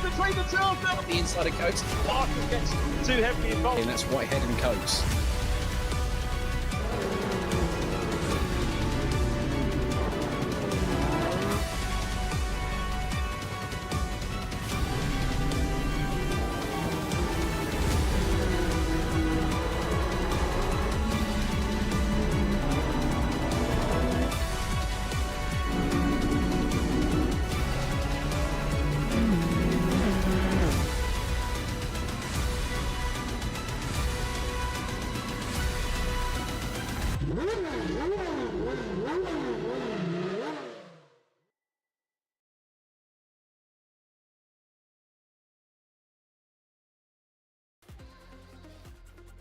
Between the two of them. The inside of Coates. Parker gets too heavily involved. And that's Whitehead and Coates.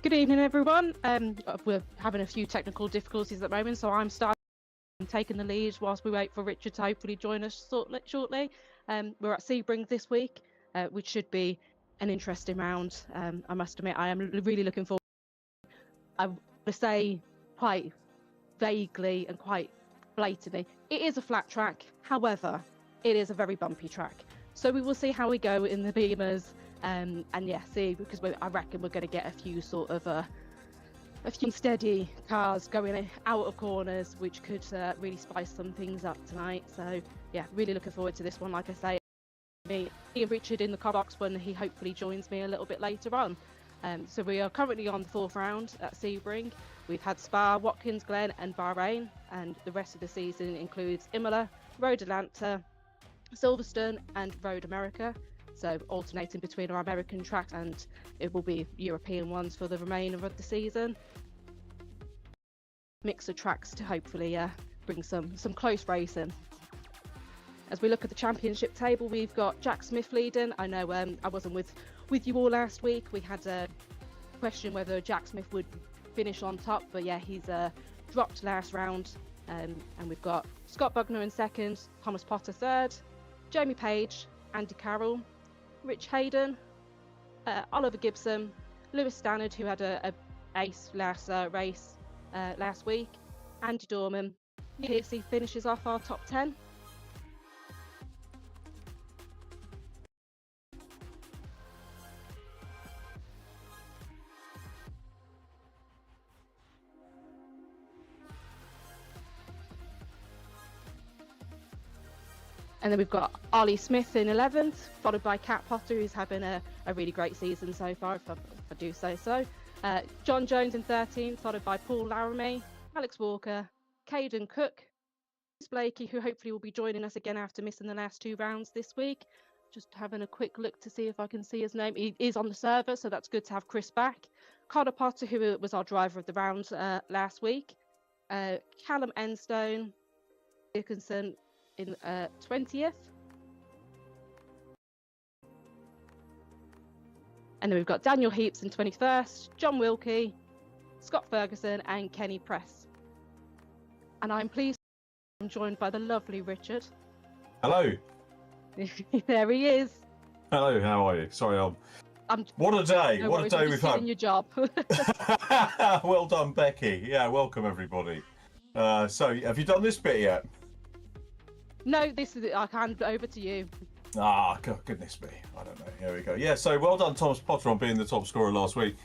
Good evening, everyone. We're having a few technical difficulties at the moment, so I'm starting taking the lead whilst we wait for Richard to hopefully join us shortly. We're at Sebring this week, which should be an interesting round. I must admit, I am really looking forward. I want to say quite vaguely and quite blatantly, it is a flat track. However, it is a very bumpy track. So we will see how we go in the Beamers. And yeah, see, because I reckon we're going to get a few sort of a few steady cars going out of corners, which could really spice some things up tonight. So yeah, really looking forward to this one. Like I say, me and Richard in the car box when he hopefully joins me a little bit later on. So we are currently on the 4th round at Sebring. We've had Spa, Watkins Glen and Bahrain, and the rest of the season includes Imola, Road Atlanta, Silverstone and Road America. So alternating between our American tracks, and it will be European ones for the remainder of the season. Mix of tracks to hopefully bring some close racing. As we look at the championship table, we've got Jack Smith leading. I know I wasn't with you all last week. We had a question whether Jack Smith would finish on top, but yeah, he's dropped last round. And we've got Scott Bugner in second, Thomas Potter third, Jamie Page, Andy Carroll, Rich Hayden, Oliver Gibson, Lewis Stannard, who had a ace last race last week, Andy Dorman. Piercy finishes off our top 10. And then we've got Ollie Smith in 11th, followed by Kat Potter, who's having a really great season so far, if I do say so. John Jones in 13th, followed by Paul Laramie, Alex Walker, Caden Cook, Blakey, who hopefully will be joining us again after missing the last 2 rounds this week. Just having a quick look to see if I can see his name. He is on the server, so that's good to have Chris back. Connor Potter, who was our driver of the round last week. Callum Enstone, Dickinson in 20th. And then we've got Daniel Heaps in 21st, John Wilkie, Scott Ferguson and Kenny Press. And I'm pleased I'm joined by the lovely Richard. Hello. There he is. Hello, how are you? Sorry, what a day. No what worries, a day I'm we've just had. doing your job. Well done, Becky. Yeah, welcome everybody. So, have you done this bit yet? No, this is it. I'll hand it over to you. Ah, goodness me. I don't know. Here we go. Yeah, so well done, Thomas Potter, on being the top scorer last week.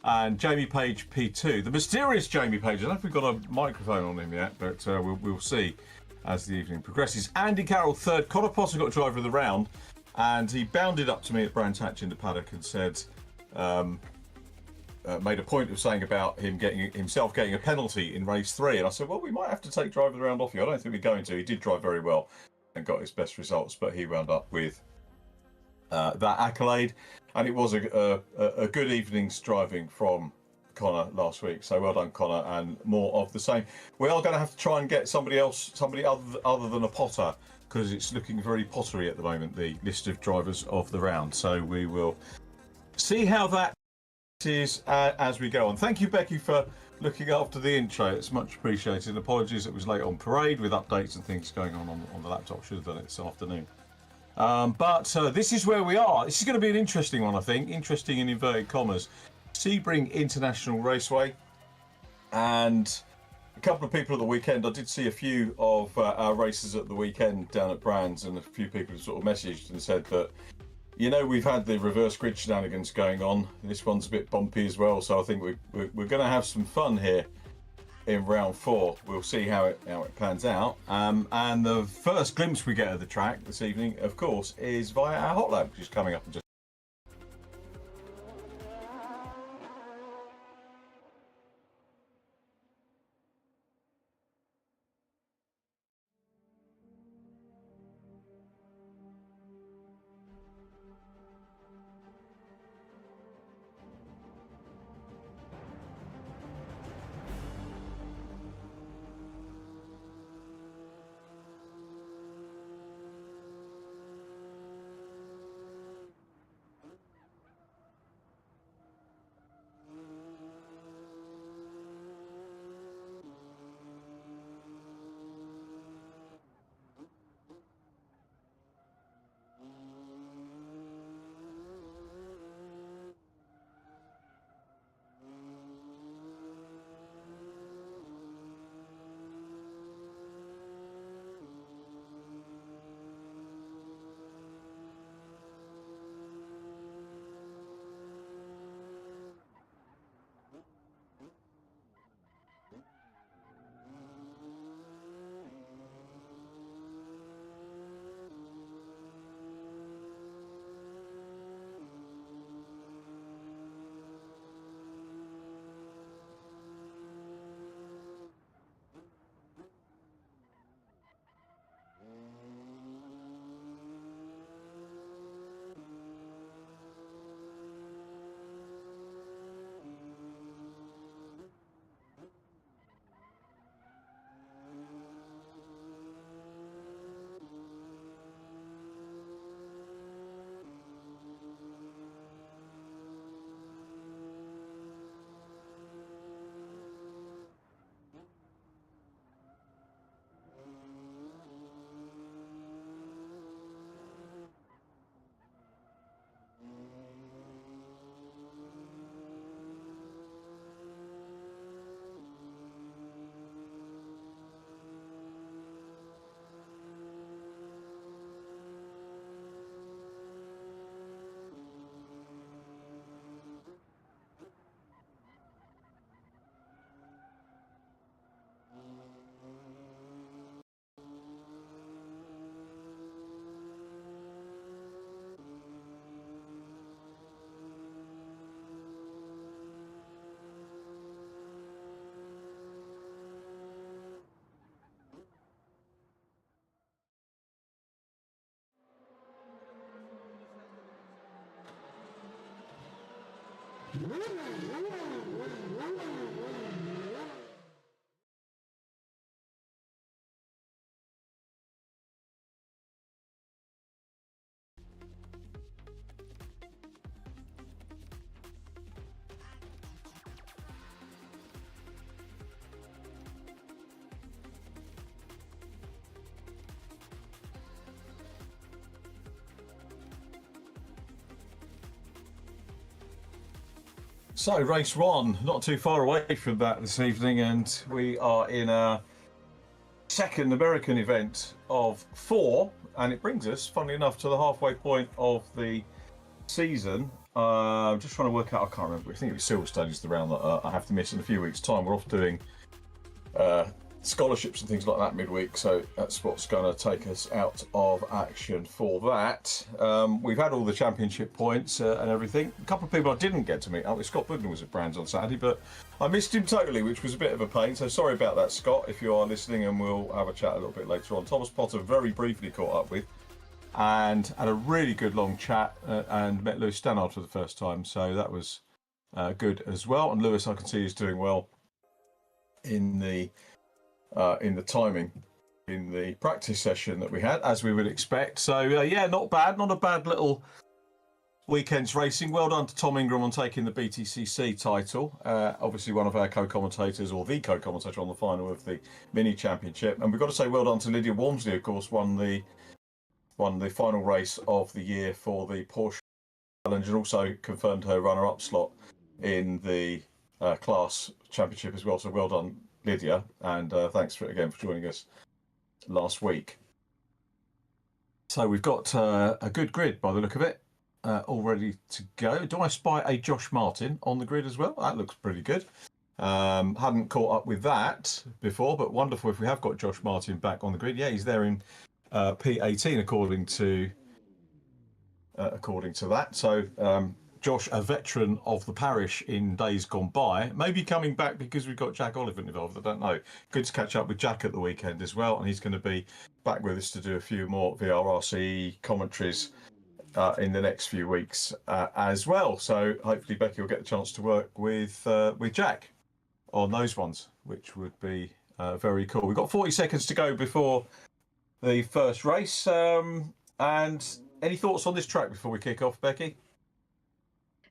And Jamie Page, P2. The mysterious Jamie Page. I don't know if we've got a microphone on him yet, but we'll see as the evening progresses. Andy Carroll, third. Connor Potter got driver of the round, and he bounded up to me at Brands Hatch in the paddock and said, made a point of saying about him himself getting a penalty in race 3. And I said, well, we might have to take driver of the round off you. I don't think we're going to. He did drive very well and got his best results, but he wound up with that accolade. And it was a good evening's driving from Connor last week. So well done, Connor, and more of the same. We are going to have to try and get somebody other than a Potter, because it's looking very pottery at the moment, the list of drivers of the round. So we will see how that is as we go on. Thank you, Becky, for looking after the intro. It's much appreciated. Apologies it was late on parade with updates and things going on the laptop. Should have done it this afternoon. But this is where we are. This is going to be an interesting one, I think. Interesting in inverted commas. Sebring International Raceway. And a couple of people at the weekend. I did see a few of our races at the weekend down at Brands, and a few people sort of messaged and said that, you know, we've had the reverse grid shenanigans going on. This one's a bit bumpy as well, so I think we're going to have some fun here in round 4. We'll see how it pans out. And the first glimpse we get of the track this evening, of course, is via our hot lap, which is coming up in just. So race 1, not too far away from that this evening, and we are in a second American event of 4, and it brings us, funnily enough, to the halfway point of the season. I'm just trying to work out, I can't remember, I think it was Silverstone is the round that I have to miss in a few weeks' time. We're off doing scholarships and things like that midweek, so that's what's going to take us out of action for that. We've had all the championship points and everything. A couple of people I didn't get to meet up with. Scott Budden was at Brands on Saturday, but I missed him totally, which was a bit of a pain, so sorry about that, Scott, if you are listening, and we'll have a chat a little bit later on. Thomas Potter very briefly caught up with and had a really good long chat and met Lewis Stannard for the first time, so that was good as well. And Lewis, I can see, is doing well in the timing in the practice session that we had, as we would expect. So yeah, not a bad little weekend's racing. Well done to Tom Ingram on taking the BTCC title. Obviously one of our co-commentators, or the co-commentator on the final of the mini championship. And we've got to say well done to Lydia Walmsley, of course, won the final race of the year for the Porsche Challenge, and also confirmed her runner-up slot in the class championship as well. So well done, Lydia, and thanks for joining us last week. So we've got a good grid by the look of it, all ready to go. Do I spy a Josh Martin on the grid as well? That looks pretty good. Hadn't caught up with that before, but wonderful if we have got Josh Martin back on the grid. Yeah, he's there in P18 according to that. So Josh, a veteran of the parish in days gone by, maybe coming back because we've got Jack Oliver involved. I don't know. Good to catch up with Jack at the weekend as well, and he's going to be back with us to do a few more VRRC commentaries in the next few weeks as well. So hopefully Becky will get the chance to work with Jack on those ones, which would be very cool. We've got 40 seconds to go before the first race. And any thoughts on this track before we kick off, Becky?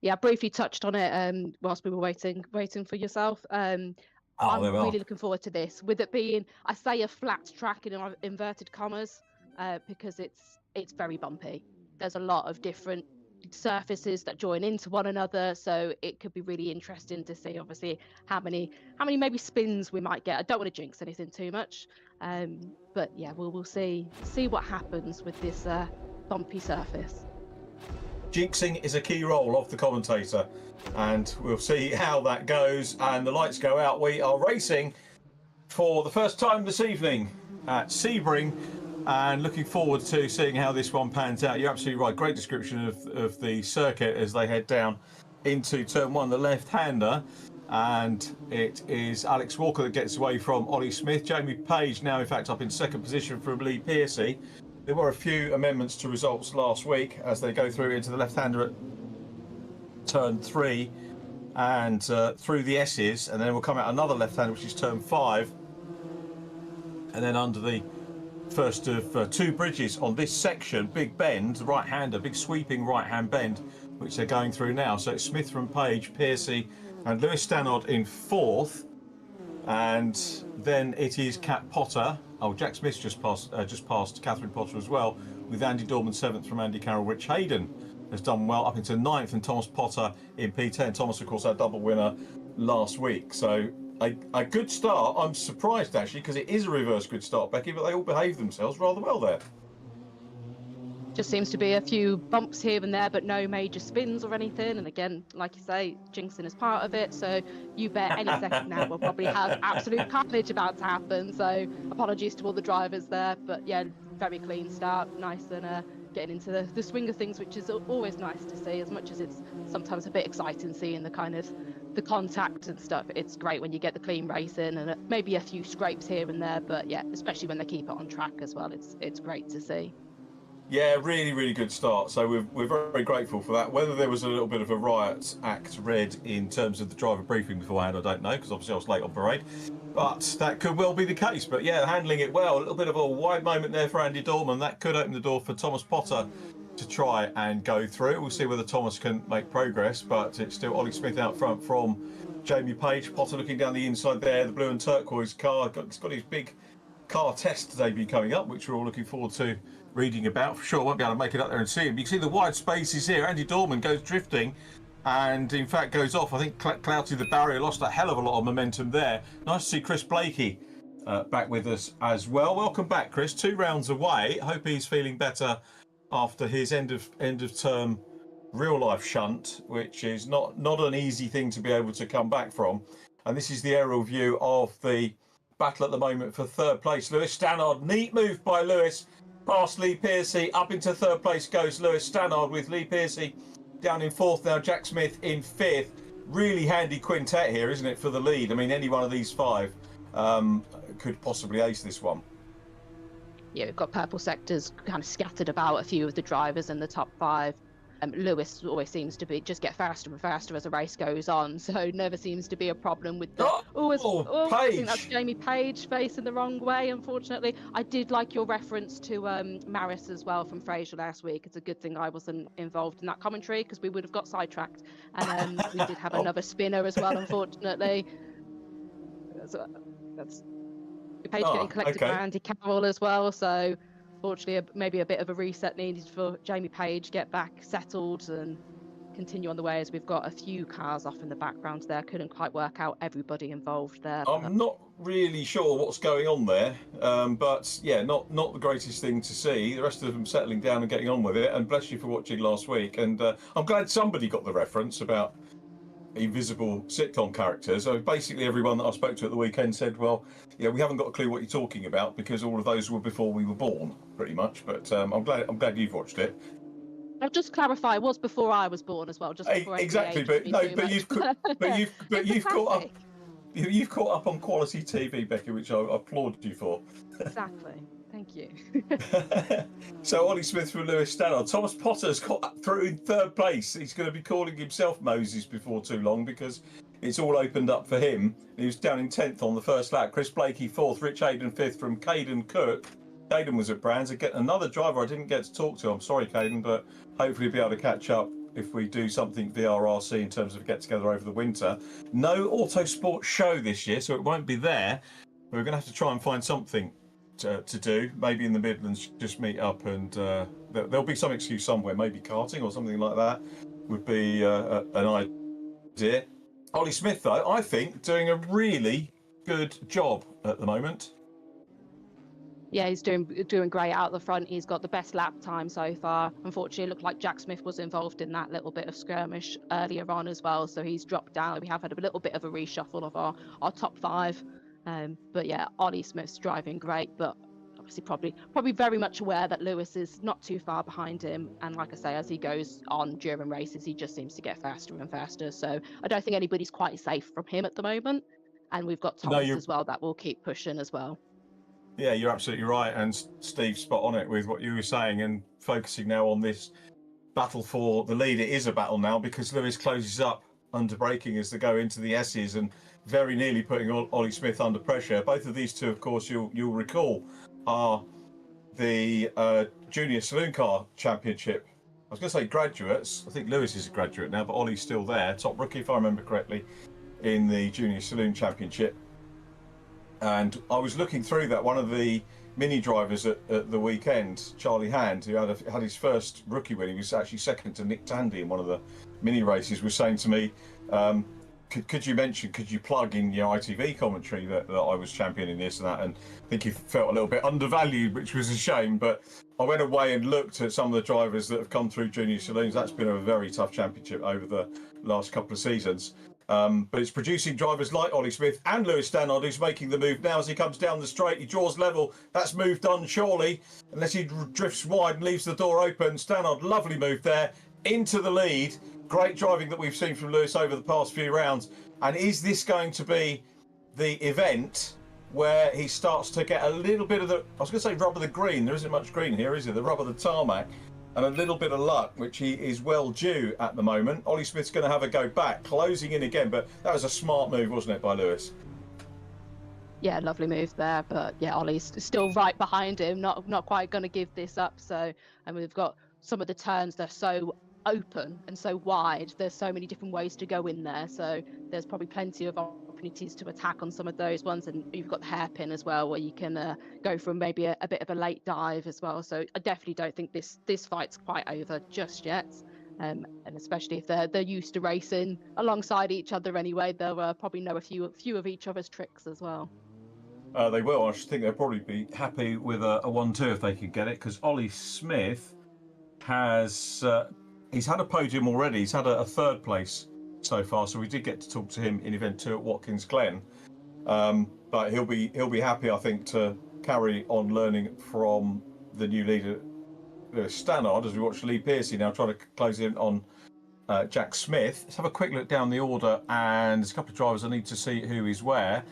Yeah, I briefly touched on it whilst we were waiting for yourself. I'm really looking forward to this, with it being, I say, a flat track in inverted commas, because it's very bumpy. There's a lot of different surfaces that join into one another, so it could be really interesting to see, obviously, how many maybe spins we might get. I don't want to jinx anything too much, but yeah, we'll see what happens with this bumpy surface. Jinxing is a key role of the commentator, and we'll see how that goes. And the lights go out. We are racing for the first time this evening at Sebring, and looking forward to seeing how this one pans out. You're absolutely right. Great description of the circuit as they head down into turn one, the left-hander. And it is Alex Walker that gets away from Ollie Smith. Jamie Page now, in fact, up in second position from Lee Pearcey. There were a few amendments to results last week as they go through into the left-hander at turn 3 and through the S's, and then we'll come out another left-hander, which is turn 5, and then under the first of two bridges on this section, big bend, the right-hander, big sweeping right-hand bend, which they're going through now. So it's Smith from Page, Pearcey, and Lewis Stannard in fourth, and then it is Cat Potter. Oh, Jack Smith just passed Catherine Potter as well, with Andy Dorman seventh from Andy Carroll. Rich Hayden has done well up into ninth, and Thomas Potter in P10. Thomas, of course, our double winner last week. So a good start. I'm surprised, actually, because it is a reverse grid start, Becky, but they all behave themselves rather well there. Just seems to be a few bumps here and there, but no major spins or anything. And again, like you say, jinxing is part of it. So you bet any second now we'll probably have absolute carnage about to happen. So apologies to all the drivers there. But yeah, very clean start, nice, and getting into the swing of things, which is always nice to see, as much as it's sometimes a bit exciting seeing the kind of the contact and stuff. It's great when you get the clean racing and maybe a few scrapes here and there. But yeah, especially when they keep it on track as well. It's great to see. Yeah, really, really good start. So we're very grateful for that. Whether there was a little bit of a riot act read in terms of the driver briefing beforehand, I don't know, because obviously I was late on parade. But that could well be the case. But yeah, handling it well. A little bit of a wide moment there for Andy Dorman. That could open the door for Thomas Potter to try and go through. We'll see whether Thomas can make progress, but it's still Ollie Smith out front from Jamie Page. Potter looking down the inside there, the blue and turquoise car. He's got his big car test debut coming up, which we're all looking forward to reading about. For sure, won't be able to make it up there and see him. You can see the wide spaces here. Andy Dorman goes drifting and in fact goes off. I think clouted the barrier, lost a hell of a lot of momentum there. Nice to see Chris Blakey back with us as well. Welcome back, Chris. 2 rounds away. Hope he's feeling better after his end of term real life shunt, which is not an easy thing to be able to come back from. And this is the aerial view of the battle at the moment for third place. Lewis Stannard, neat move by Lewis, past Lee Pearcey. Up into third place goes Lewis Stannard, with Lee Pearcey down in fourth now, Jack Smith in fifth. Really handy quintet here, isn't it, for the lead? I mean, any one of these 5 could possibly ace this one. Yeah, we've got purple sectors kind of scattered about, a few of the drivers in the top 5. Lewis always seems to just get faster and faster as the race goes on, so never seems to be a problem with the. I think that's Page. Jamie Page facing the wrong way. Unfortunately, I did like your reference to Maris as well from Fraser last week. It's a good thing I wasn't involved in that commentary because we would have got sidetracked, and we did have another spinner as well. Unfortunately, so that's Page getting collected by Andy Carroll as well. So. Fortunately, maybe a bit of a reset needed for Jamie Page, get back settled and continue on the way, as we've got a few cars off in the background there. Couldn't quite work out everybody involved there. I'm not really sure what's going on there, but yeah, not the greatest thing to see. The rest of them settling down and getting on with it, and bless you for watching last week. And I'm glad somebody got the reference about invisible sitcom characters. So basically everyone that I spoke to at the weekend said, well, yeah, we haven't got a clue what you're talking about because all of those were before we were born, pretty much. But I'm glad you've watched it. I'll just clarify, it was before I was born as well, just before exactly. But you've caught up. You've caught up on quality TV, Becky, which I applaud you for. Exactly. Thank you. So Ollie Smith from Lewis Stannard. Thomas Potter's got through in third place. He's going to be calling himself Moses before too long because it's all opened up for him. He was down in 10th on the first lap. Chris Blakey 4th, Rich Hayden 5th from Caden Cook. Caden was at Brands. Again, another driver I didn't get to talk to. I'm sorry, Caden, but hopefully be able to catch up if we do something VRRC in terms of get together over the winter. No Autosport show this year, so it won't be there. We're going to have to try and find something to do. Maybe in the Midlands, just meet up and there'll be some excuse somewhere. Maybe karting or something like that would be an idea. Ollie Smith, though, I think, doing a really good job at the moment. Yeah, he's doing great out the front. He's got the best lap time so far. Unfortunately, it looked like Jack Smith was involved in that little bit of skirmish earlier on as well, so he's dropped down. We have had a little bit of a reshuffle of our top 5. But yeah, Ollie Smith's driving great, but obviously probably very much aware that Lewis is not too far behind him. And like I say, as he goes on during races, he just seems to get faster and faster. So I don't think anybody's quite safe from him at the moment. And we've got Thomas as well that will keep pushing as well. Yeah, you're absolutely right. And Steve's spot on it with what you were saying and focusing now on this battle for the lead. It is a battle now because Lewis closes up under braking as they go into the S's and very nearly putting Ollie Smith under pressure. Both of these two, of course, you'll recall, are the Junior Saloon Car Championship. I was going to say graduates. I think Lewis is a graduate now, but Ollie's still there. Top rookie, if I remember correctly, in the Junior Saloon Championship. And I was looking through that. One of the mini drivers at the weekend, Charlie Hand, who had his first rookie win, he was actually second to Nick Tandy in one of the mini races, was saying to me, could you plug in your ITV commentary that I was championing this and that? And I think he felt a little bit undervalued, which was a shame. But I went away and looked at some of the drivers that have come through Junior Saloons. That's been a very tough championship over the last couple of seasons. But it's producing drivers like Ollie Smith and Lewis Stannard, who's making the move now as he comes down the straight. He draws level. That's moved on, surely, unless he drifts wide and leaves the door open. Stannard, lovely move there, into the lead. Great driving that we've seen from Lewis over the past few rounds. And is this going to be the event where he starts to get a little bit of the, I was going to say rub of the green. There isn't much green here, is there? The rub of the tarmac. And a little bit of luck, which he is well due at the moment. Ollie Smith's going to have a go back, closing in again, but that was a smart move, wasn't it, by Lewis? Yeah, lovely move there, but yeah, Ollie's still right behind him, not quite going to give this up. So, and we've got some of the turns, they're so open and so wide. There's so many different ways to go in there, so there's probably plenty of opportunities to attack on some of those ones. And you've got the hairpin as well, where you can go from maybe a bit of a late dive as well. So I definitely don't think this fight's quite over just yet. And especially if they're used to racing alongside each other anyway, they'll probably know a few of each other's tricks as well. They will. I should think they'll probably be happy with a 1-2 if they could get it, because Ollie Smith has he's had a podium already. He's had a third place so far, so we did get to talk to him in event 2 at Watkins Glen. But he'll be happy, I think, to carry on learning from the new leader, Stannard, as we watch Lee Pearcey now trying to close in on Jack Smith. Let's have a quick look down the order, and there's a couple of drivers I need to see who is where.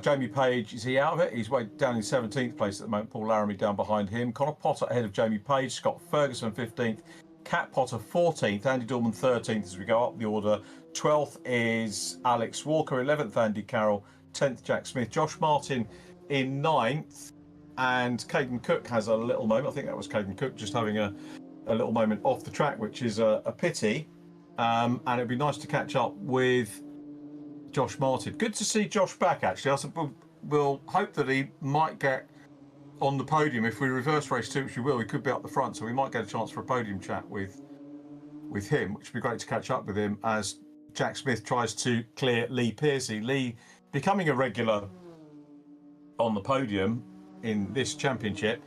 Jamie Page, is he out of it? He's way down in 17th place at the moment. Paul Laramie down behind him. Connor Potter ahead of Jamie Page. Scott Ferguson 15th. Cat Potter 14th, Andy Dorman 13th as we go up the order. 12th is Alex Walker, 11th Andy Carroll, 10th Jack Smith, Josh Martin in 9th, and Caden Cook has a little moment. I think that was Caden Cook just having a little moment off the track, which is a pity. And it'd be nice to catch up with Josh Martin. Good to see Josh back, actually. We'll hope that he might get on the podium. If we reverse race 2, which we will, he could be up the front, so we might get a chance for a podium chat with him, which would be great to catch up with him as Jack Smith tries to clear Lee Pearcey. Lee becoming a regular on the podium in this championship.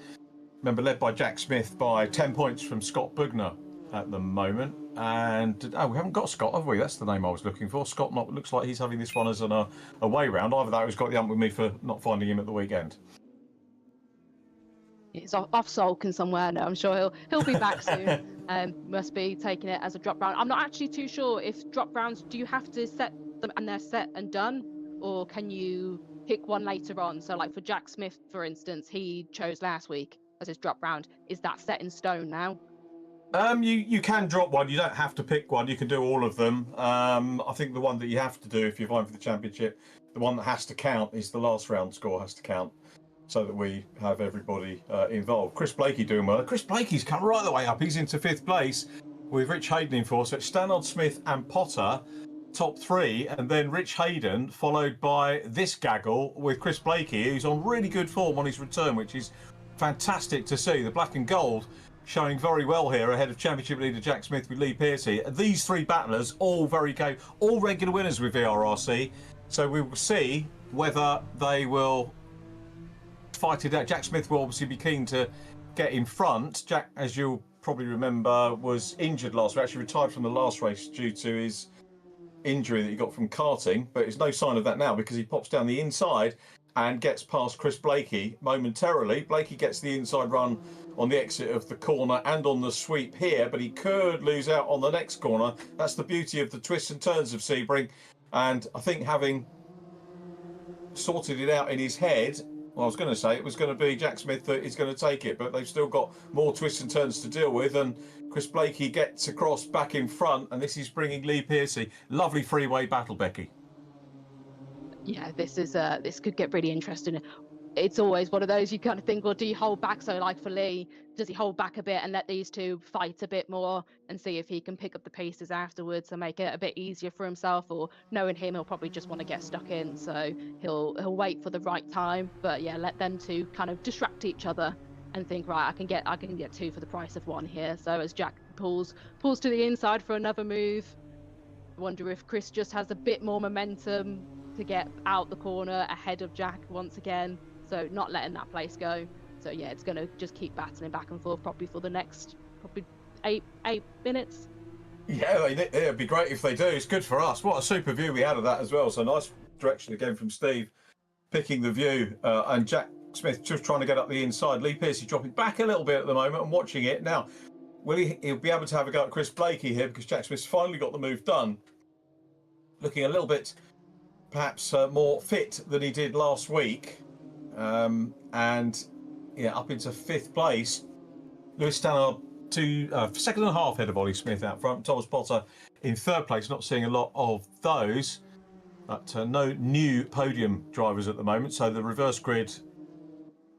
Remember, led by Jack Smith by 10 points from Scott Bugner at the moment. And we haven't got Scott, have we? That's the name I was looking for. Scott looks like he's having this one as an away round. Either that or he's got the ump with me for not finding him at the weekend. He's off sulking somewhere now. I'm sure he'll be back soon. Must be taking it as a drop round. I'm not actually too sure if drop rounds, do you have to set them and they're set and done, or can you pick one later on? So like for Jack Smith, for instance, he chose last week as his drop round. Is that set in stone now? You can drop one. You don't have to pick one. You can do all of them. I think the one that you have to do if you're vying for the championship, the one that has to count is the last round score has to count, so that we have everybody involved. Chris Blakey doing well. Chris Blakey's come right the way up. He's into 5th place with Rich Hayden in 4th. So it's Stannard, Smith and Potter, top 3, and then Rich Hayden, followed by this gaggle with Chris Blakey, who's on really good form on his return, which is fantastic to see. The black and gold showing very well here ahead of championship leader Jack Smith with Lee Pearcey. These 3 battlers, all all regular winners with VRRC. So we will see whether they will fight it out. Jack Smith will obviously be keen to get in front. Jack, as you'll probably remember, was injured last week, actually retired from the last race due to his injury that he got from karting, but there's no sign of that now because he pops down the inside and gets past Chris Blakey momentarily. Blakey gets the inside run on the exit of the corner and on the sweep here, but he could lose out on the next corner. That's the beauty of the twists and turns of Sebring, and I think having sorted it out in his head, well, I was going to say it was going to be Jack Smith that is going to take it, but they've still got more twists and turns to deal with, and Chris Blakey gets across back in front, and this is bringing Lee Pearcey. Lovely freeway battle, Becky. Yeah, this could get really interesting. It's always one of those you kind of think, well, do you hold back? So like for Lee, does he hold back a bit and let these two fight a bit more and see if he can pick up the pieces afterwards and make it a bit easier for himself? Or knowing him, he'll probably just want to get stuck in, so he'll wait for the right time. But yeah, let them two kind of distract each other and think, right, I can get 2 for the price of 1 here. So as Jack pulls to the inside for another move, I wonder if Chris just has a bit more momentum to get out the corner ahead of Jack once again. So not letting that place go. So yeah, it's going to just keep battling back and forth probably for the next 8 minutes. Yeah, it'd be great if they do. It's good for us. What a super view we had of that as well. So nice direction again from Steve, picking the view. And Jack Smith just trying to get up the inside. Lee Pearcey dropping back a little bit at the moment and watching it. Now, he'll be able to have a go at Chris Blakey here because Jack Smith's finally got the move done. Looking a little bit perhaps more fit than he did last week. And yeah, up into 5th place. Lewis Stannard second and a half ahead of Ollie Smith out front. Thomas Potter in 3rd place. Not seeing a lot of those, but no new podium drivers at the moment. So the reverse grid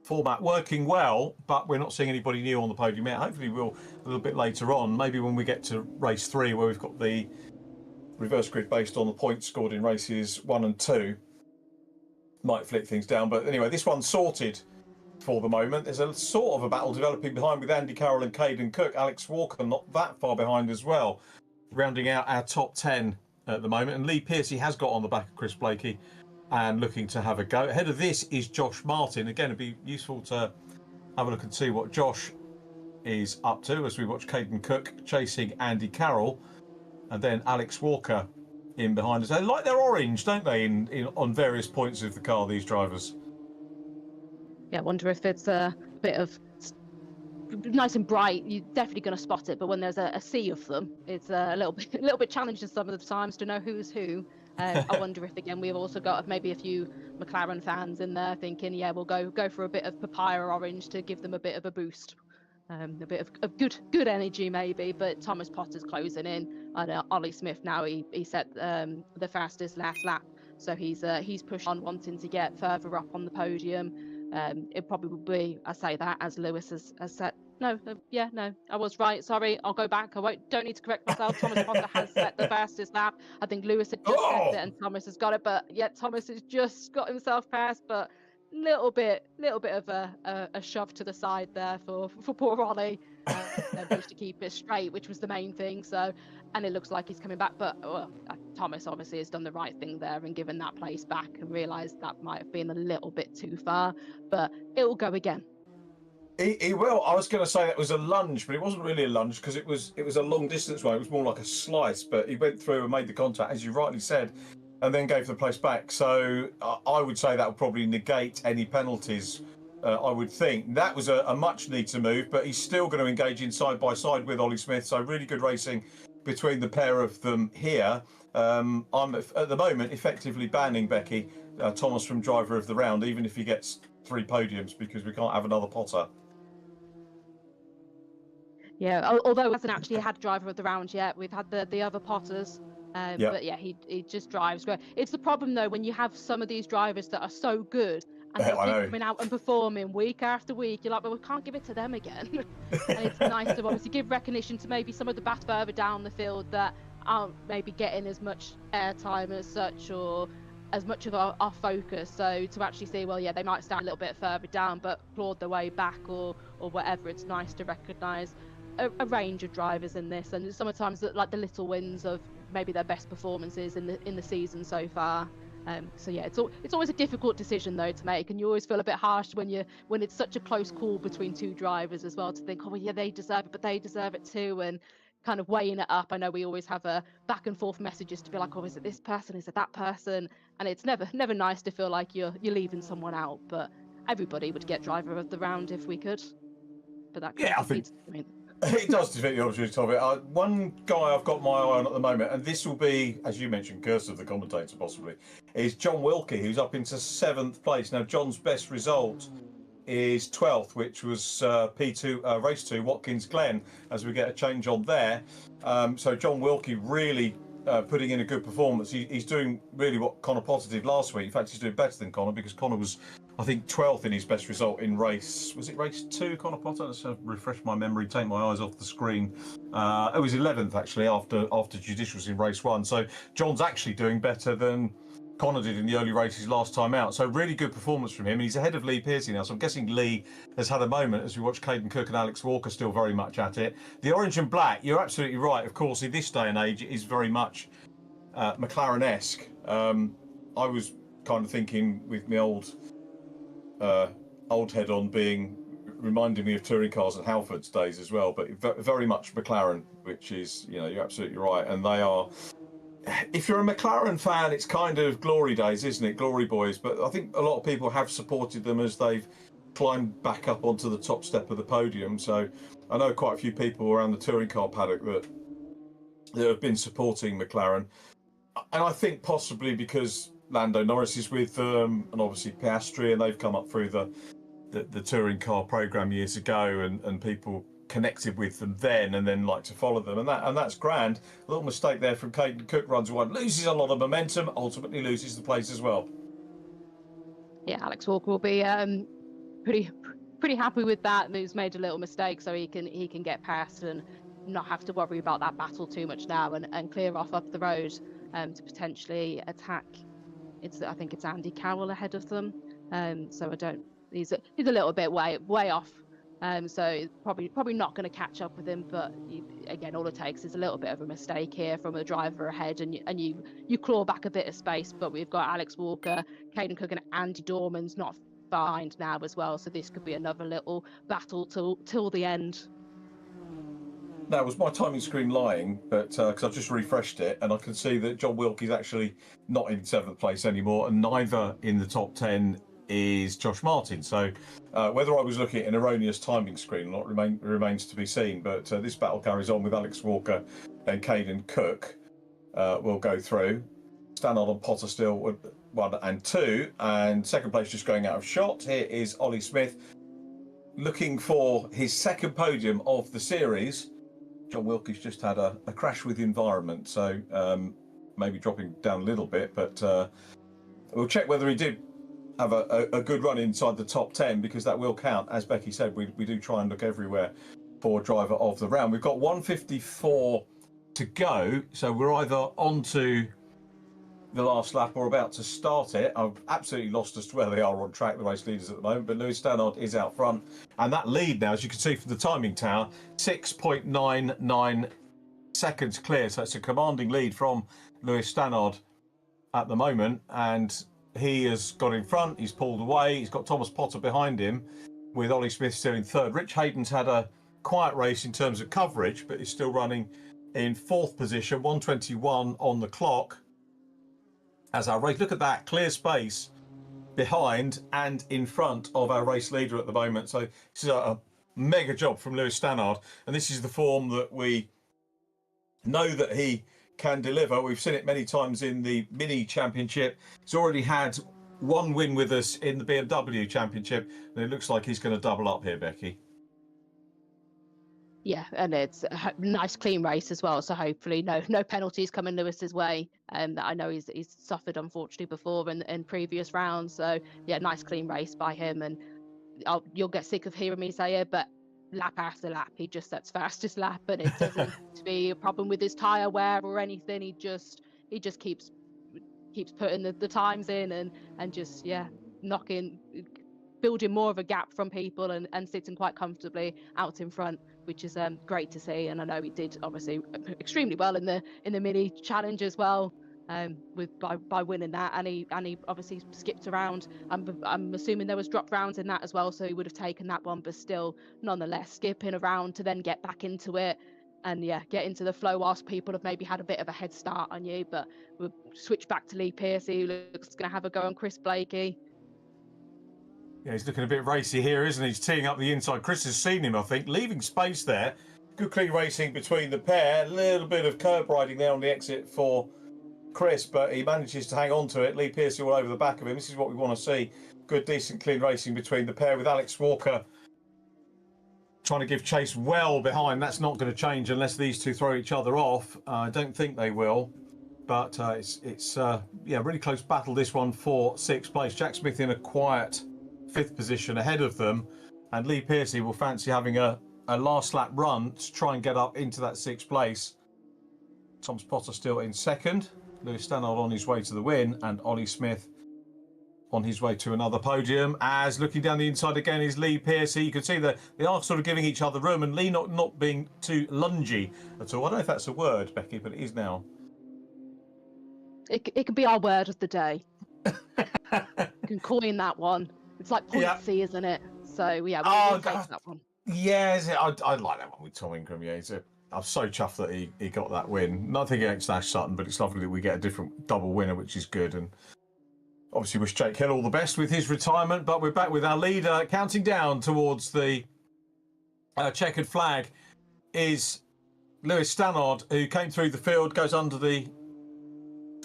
format working well, but we're not seeing anybody new on the podium yet. Hopefully we'll a little bit later on, maybe when we get to race 3 where we've got the reverse grid based on the points scored in races 1 and 2. Might flick things down, but anyway, this one's sorted for the moment. There's a sort of a battle developing behind with Andy Carroll and Caden Cook. Alex Walker not that far behind as well, rounding out our top 10 at the moment. And Lee Pearcey has got on the back of Chris Blakey and looking to have a go. Ahead of this is Josh Martin. Again, it'd be useful to have a look and see what Josh is up to as we watch Caden Cook chasing Andy Carroll, and then Alex Walker in behind us. They like their orange, don't they, on various points of the car, these drivers? Yeah, I wonder if it's a bit of nice and bright. You're definitely going to spot it, but when there's a sea of them, it's a little bit challenging some of the times to know who's who. I wonder if again we've also got maybe a few McLaren fans in there thinking, yeah, we'll go for a bit of papaya orange to give them a bit of a boost. A bit of good energy maybe, but Thomas Potter's closing in. And Ollie Smith now he set the fastest last lap, so he's pushed on, wanting to get further up on the podium. It probably will be, I say that as Lewis has set. No, no, I was right. Sorry, I'll go back. Don't need to correct myself. Thomas Potter has set the fastest lap. I think Lewis had just set it and Thomas has got it, but yeah, Thomas has just got himself past, but little bit of a shove to the side there for poor Ollie. Managed to keep it straight, which was the main thing. So, and it looks like he's coming back, but Thomas obviously has done the right thing there and given that place back and realised that might have been a little bit too far, but it will go again. He will. I was going to say that was a lunge, but it wasn't really a lunge because it was a long distance one. It was more like a slice, but he went through and made the contact, as you rightly said, and then gave the place back. So I would say that would probably negate any penalties. I would think that was a much needed move, but he's still going to engage in side by side with Ollie Smith. So really good racing between the pair of them here. I'm at the moment effectively banning Becky Thomas from driver of the round, even if he gets 3 podiums, because we can't have another Potter. Yeah, although he hasn't actually had driver of the round yet. We've had the other Potters. But yeah, he just drives great. It's the problem though when you have some of these drivers that are so good and they keep coming out and performing week after week. You're like, but we can't give it to them again. And it's nice to obviously give recognition to maybe some of the bats further down the field that aren't maybe getting as much airtime as such or as much of our focus. So to actually see, well, yeah, they might stand a little bit further down but clawed their way back or whatever. It's nice to recognise a range of drivers in this, and sometimes like the little wins of maybe their best performances in the season so far. So yeah, it's always a difficult decision though to make, and you always feel a bit harsh when it's such a close call between 2 drivers as well, to think, oh well, yeah, they deserve it, but they deserve it too, and kind of weighing it up. I know we always have a back and forth messages to be like, oh, is it this person, is it that person, and it's never nice to feel like you're leaving someone out. But everybody would get driver of the round if we could. But that I think it does defeat the object of it. One guy I've got my eye on at the moment, and this will be, as you mentioned, curse of the commentator possibly, is John Wilkie, who's up into 7th place. Now, John's best result is 12th, which was P2 race 2 Watkins Glen, as we get a change on there. So John Wilkie really putting in a good performance. He's doing really what Connor Potter did last week. In fact, he's doing better than Connor, because Connor was, I think, 12th in his best result in race. Was it race 2, Connor Potter? Let's refresh my memory, take my eyes off the screen. It was 11th actually after judicials in race 1. So John's actually doing better than Connor did in the early races last time out. So really good performance from him. And he's ahead of Lee Pearcey now. So I'm guessing Lee has had a moment as we watch Caden Cook and Alex Walker still very much at it. The orange and black, you're absolutely right. Of course, in this day and age, it is very much McLaren-esque. I was kind of thinking with my old head on being reminding me of touring cars and Halford's days as well, but very much McLaren, which is, you're absolutely right. And they are, if you're a McLaren fan, it's kind of glory days, isn't it? Glory boys. But I think a lot of people have supported them as they've climbed back up onto the top step of the podium. So I know quite a few people around the touring car paddock that have been supporting McLaren. And I think possibly because Lando Norris is with them, and obviously Piastri, and they've come up through the touring car program years ago, and people connected with them then and then like to follow them, and that's grand. A little mistake there from Caden Cook, runs one, loses a lot of momentum, ultimately loses the place as well. Yeah, Alex Walker will be pretty happy with that. He's made a little mistake, so he can get past and not have to worry about that battle too much now, and clear off up the road to potentially attack. I think it's Andy Carroll ahead of them. So he's a little bit way off. So probably not going to catch up with him. But again, all it takes is a little bit of a mistake here from a driver ahead, and you claw back a bit of space. But we've got Alex Walker, Caden Cook, and Andy Dorman's not behind now as well. So this could be another little battle till the end. Now, was my timing screen lying? But because I've just refreshed it, and I can see that John Wilkie's actually not in 7th place anymore, and neither in the top 10 is Josh Martin. So whether I was looking at an erroneous timing screen or not remains to be seen. But this battle carries on with Alex Walker and Caden Cook. Will go through. Stannard and Potter still 1 and 2, and 2nd place just going out of shot. Here is Ollie Smith, looking for his second podium of the series. John Wilkie's just had a crash with the environment, so maybe dropping down a little bit, but we'll check whether he did have a good run inside the top 10, because that will count. As Becky said, we do try and look everywhere for driver of the round. We've got 154 to go, so we're either on to the last lap or about to start it. I've absolutely lost as to where they are on track, the race leaders at the moment, but Lewis Stannard is out front, and that lead now, as you can see from the timing tower, 6.99 seconds clear, so it's a commanding lead from Lewis Stannard at the moment, and he has got in front, he's pulled away, he's got Thomas Potter behind him, with Ollie Smith still in third. Rich Hayden's had a quiet race in terms of coverage, but he's still running in fourth position, 1:21 on the clock. As our race, look at that clear space behind and in front of our race leader at the moment. So this is a mega job from Lewis Stannard, and this is the form that we know that he can deliver. We've seen it many times in the Mini Championship. He's already had one win with us in the BMW Championship, and it looks like he's going to double up here, Becky. Yeah, and it's a nice clean race as well. So hopefully no penalties coming Lewis's way. That I know he's suffered unfortunately before in previous rounds. So yeah, nice clean race by him. And you'll get sick of hearing me say it, but lap after lap, he just sets fastest lap, and it doesn't to be a problem with his tyre wear or anything. He just keeps putting the times in and just building more of a gap from people and sitting quite comfortably out in front, which is great to see. And I know he did obviously extremely well in the mini challenge as well, by winning that, and he obviously skipped around. I'm assuming there was drop rounds in that as well, so he would have taken that one, but still nonetheless skipping around to then get back into it and get into the flow whilst people have maybe had a bit of a head start on you. But we'll switch back to Lee Pearcey, who looks going to have a go on Chris Blakey. Yeah, he's looking a bit racy here, isn't he? He's teeing up the inside. Chris has seen him, I think, leaving space there. Good clean racing between the pair. A little bit of curb riding there on the exit for Chris, but he manages to hang on to it. Lee Pearcey all over the back of him. This is what we want to see. Good, decent, clean racing between the pair, with Alex Walker trying to give chase well behind. That's not going to change unless these two throw each other off. I don't think they will. But it's really close battle, this one, for sixth place. Jack Smith in a quiet fifth position ahead of them, and Lee Pearcey will fancy having a last lap run to try and get up into that sixth place. Thomas Potter still in second, Lewis Stannard on his way to the win, and Ollie Smith on his way to another podium. As looking down the inside again is Lee Pearcey. You can see that they are sort of giving each other room, and Lee not being too lungy at all. I don't know if that's a word, Becky, but it is now. It can be our word of the day. You can coin that one. It's like pointsy, isn't it? So we'll take that one. Yeah, I like that one with Tom Ingram. Yeah, I'm so chuffed that he got that win. Nothing against Ash Sutton, but it's lovely that we get a different double winner, which is good. And obviously wish Jake Hill all the best with his retirement. But we're back with our leader counting down towards the checkered flag is Lewis Stannard, who came through the field, goes under the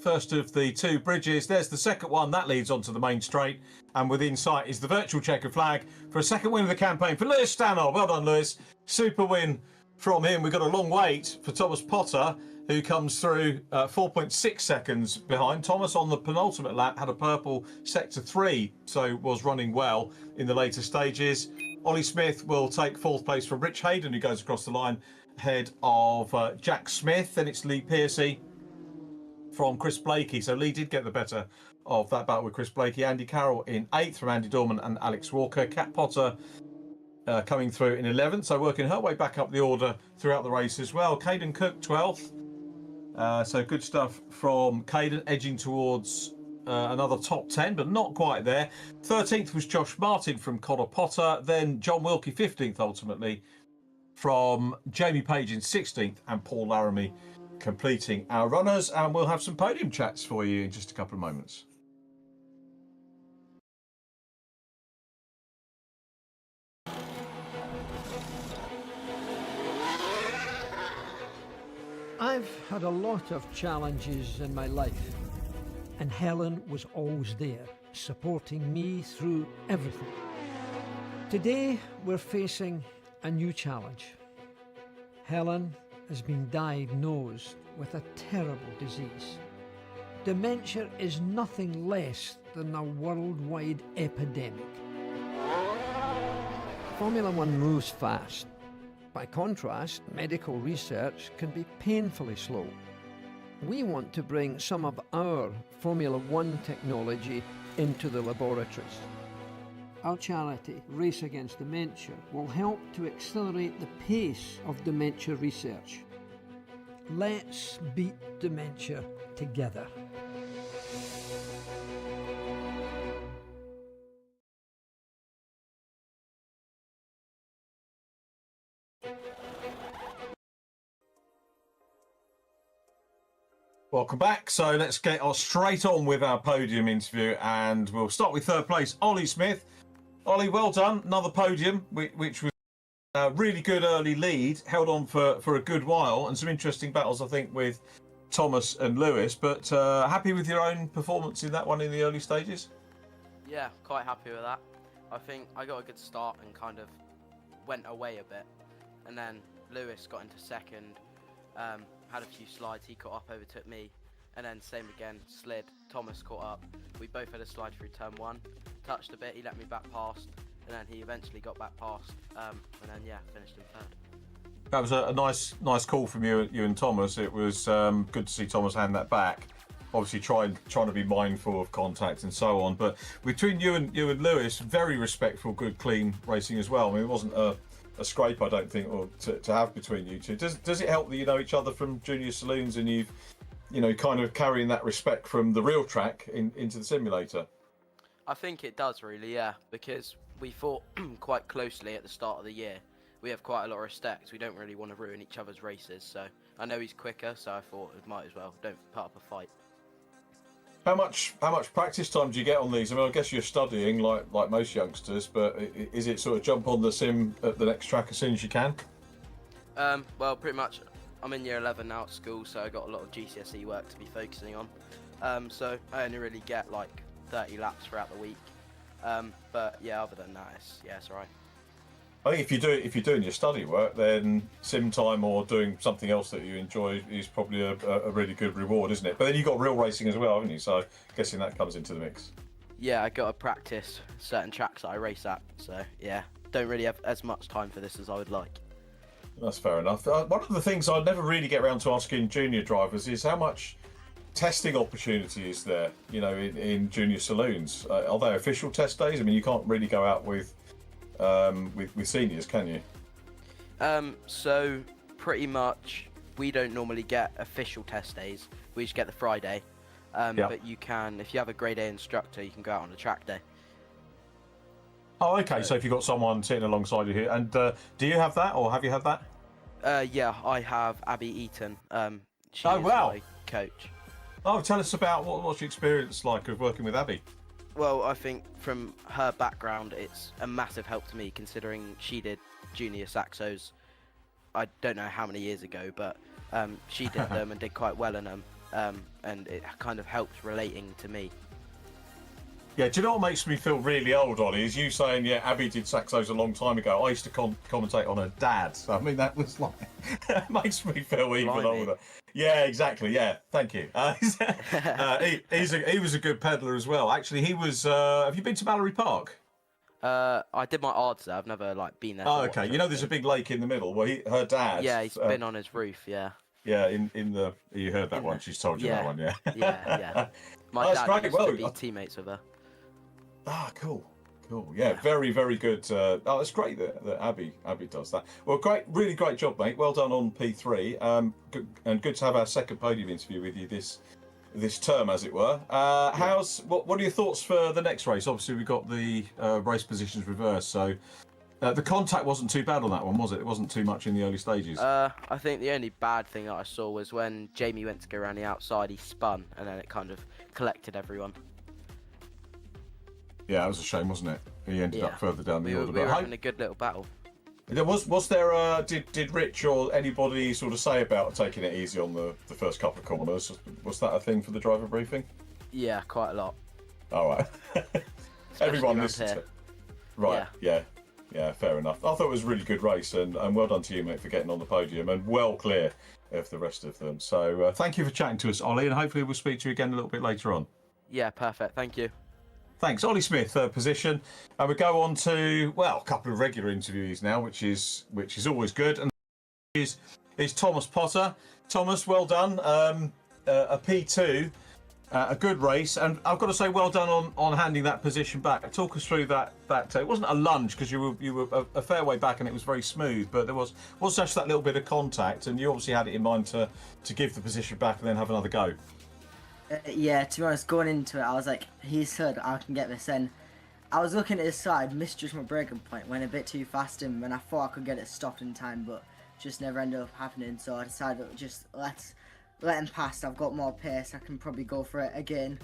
first of the two bridges. There's the second one that leads onto the main straight, and within sight is the virtual checkered flag for a second win of the campaign for Lewis Stannard. Well done, Lewis. Super win from him. We've got a long wait for Thomas Potter, who comes through 4.6 seconds behind. Thomas on the penultimate lap had a purple sector 3, so was running well in the later stages. Ollie Smith will take fourth place from Rich Hayden, who goes across the line ahead of Jack Smith. Then it's Lee Pearcey from Chris Blakey. So Lee did get the better of that battle with Chris Blakey. Andy Carroll in 8th from Andy Dorman and Alex Walker. Kat Potter coming through in 11th, so working her way back up the order throughout the race as well. Caden Cook 12th. So good stuff from Caden, edging towards another top 10, but not quite there. 13th was Josh Martin from Connor Potter. Then John Wilkie 15th ultimately from Jamie Page in 16th, and Paul Laramie completing our runners. And we'll have some podium chats for you in just a couple of moments. I've had a lot of challenges in my life, and Helen was always there, supporting me through everything. Today, we're facing a new challenge. Helen has been diagnosed with a terrible disease. Dementia is nothing less than a worldwide epidemic. Formula One moves fast. By contrast, medical research can be painfully slow. We want to bring some of our Formula One technology into the laboratories. Our charity, Race Against Dementia, will help to accelerate the pace of dementia research. Let's beat dementia together. Welcome back. So let's get straight on with our podium interview, and we'll start with third place, Ollie Smith. Ollie, well done. Another podium, which was a really good early lead, held on for a good while, and some interesting battles, I think, with Thomas and Lewis. But happy with your own performance in that one in the early stages? Yeah, quite happy with that. I think I got a good start and kind of went away a bit, and then Lewis got into second. Had a few slides, he caught up, overtook me, and then same again, slid, Thomas caught up. We both had a slide through turn one, touched a bit, he let me back past, and then he eventually got back past, and then yeah, finished in third. That was a nice call from you and Thomas. It was good to see Thomas hand that back. Obviously trying to be mindful of contact and so on, but between you and Lewis, very respectful, good, clean racing as well. I mean, it wasn't a scrape, I don't think, or to have between you two. Does it help that you know each other from junior saloons and you've, kind of carrying that respect from the real track into the simulator? I think it does really, yeah, because we fought quite closely at the start of the year. We have quite a lot of respect. We don't really want to ruin each other's races, so I know he's quicker, so I thought it might as well don't put up a fight. How much practice time do you get on these? I mean, I guess you're studying like most youngsters, but is it sort of jump on the sim at the next track as soon as you can? Well, pretty much. I'm in year 11 now at school, so I got a lot of GCSE work to be focusing on. So I only really get like 30 laps throughout the week. But yeah, other than that, it's alright. I think if you're doing your study work, then sim time or doing something else that you enjoy is probably a really good reward, isn't it? But then you've got real racing as well, haven't you? So guessing that comes into the mix. Yeah, I got to practice certain tracks that I race at. So yeah, don't really have as much time for this as I would like. That's fair enough. One of the things I never really get around to asking junior drivers is how much testing opportunity is there, in junior saloons? Are there official test days? I mean, you can't really go out with seniors, can you? So pretty much we don't normally get official test days. We just get the Friday. But you can, if you have a grade A instructor, you can go out on a track day. Oh, okay. So if you've got someone sitting alongside you here, and do you have that, or have you had that? Yeah, I have Abby Eaton. She Oh, is wow. my coach. Oh, tell us about what's your experience like of working with Abby? Well, I think from her background, it's a massive help to me, considering she did junior Saxos. I don't know how many years ago, but she did them and did quite well in them, and it kind of helped relating to me. Yeah, do you know what makes me feel really old, Ollie? Is you saying, yeah, Abby did Saxos a long time ago. I used to commentate on her dad. So, I mean, that was like, it makes me feel even Blimey. older. Yeah, exactly. Yeah, thank you. He was a good peddler as well. Actually, he was. Have you been to Mallory Park? I did my odds there. I've never been there. Oh, okay. There's a big lake in the middle. Well, her dad. Yeah, he's been on his roof. Yeah. Yeah, in the. You heard that one. She's told you that one. Yeah. Yeah. My That's dad great. used to Well, be teammates with her. Ah, cool. Yeah, very, very good. Oh, it's great that Abby does that. Well, really great job, mate. Well done on P3. Good to have our second podium interview with you this term, as it were. What are your thoughts for the next race? Obviously, we got the race positions reversed, so the contact wasn't too bad on that one, was it? It wasn't too much in the early stages. I think the only bad thing that I saw was when Jamie went to go around the outside, he spun, and then it kind of collected everyone. Yeah, that was a shame, wasn't it? He ended up further down the order. We were having a good little battle. Was there did Rich or anybody sort of say about taking it easy on the first couple of corners? Was that a thing for the driver briefing? Yeah, quite a lot. All right. Everyone around listened to here. it. Right. Yeah. Yeah, fair enough. I thought it was a really good race, and well done to you, mate, for getting on the podium and well clear of the rest of them. So thank you for chatting to us, Ollie, and hopefully we'll speak to you again a little bit later on. Yeah, perfect. Thank you. Thanks, Ollie Smith, third position, and we go on to a couple of regular interviewees now, which is always good. And is Thomas Potter. Thomas, well done. A P2, a good race, and I've got to say, well done on handing that position back. Talk us through that. It wasn't a lunge because you were a fair way back and it was very smooth, but there was just that little bit of contact, and you obviously had it in mind to give the position back and then have another go. Yeah, to be honest, going into it, I was like, he's good, I can get this in. I was looking at his side, misjudged my braking point, went a bit too fast in, and I thought I could get it stopped in time, but just never ended up happening, so I decided to just let him pass. I've got more pace, I can probably go for it again,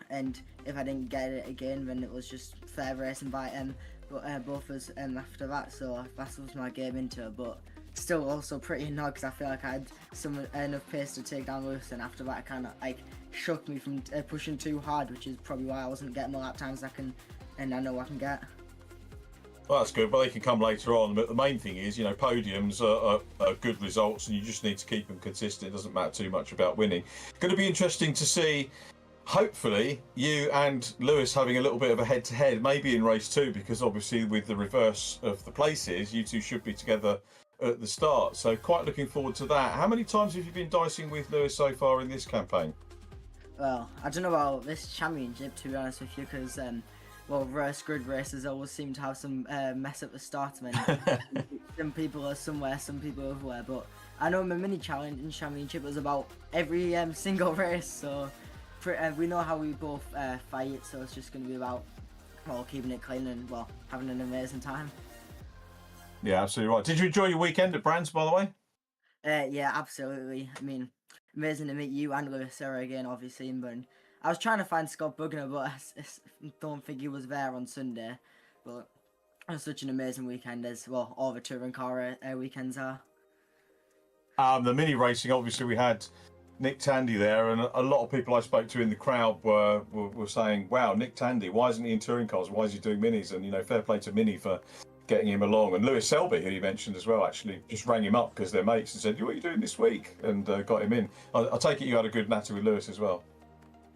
and if I didn't get it again, then it was just fair racing by both of us after that, so that was my game into it, but still also pretty annoyed because I feel like I had enough pace to take down Lewis, and after that it kind of like shook me from pushing too hard, which is probably why I wasn't getting the lap times I know I can get. Well, that's good. Well, they can come later on, but the main thing is, podiums are good results, and you just need to keep them consistent. It doesn't matter too much about winning. Going to be interesting to see, hopefully, you and Lewis having a little bit of a head-to-head, maybe in race 2, because obviously with the reverse of the places, you two should be together at the start. So quite looking forward to that. How many times have you been dicing with Lewis so far in this campaign? Well, I don't know about this championship, to be honest with you, because reverse grid races always seem to have some mess at the start. Some people are somewhere, some people are everywhere. But I know my mini challenge in championship was about every single race, so we know how we both fight. So it's just going to be about keeping it clean and having an amazing time. Yeah, absolutely right. Did you enjoy your weekend at Brands, by the way? Yeah, absolutely. I mean, amazing to meet you and Lewis again, obviously. But I was trying to find Scott Bugner, but I don't think he was there on Sunday. But it was such an amazing weekend, as all the touring car weekends are. The mini racing, obviously, we had Nick Tandy there, and a lot of people I spoke to in the crowd were saying, "Wow, Nick Tandy, why isn't he in touring cars? Why is he doing minis?" And fair play to Mini for getting him along. And Lewis Selby, who you mentioned as well, actually just rang him up because they're mates and said, "What are you doing this week?" and got him in. I take it you had a good natter with Lewis as well.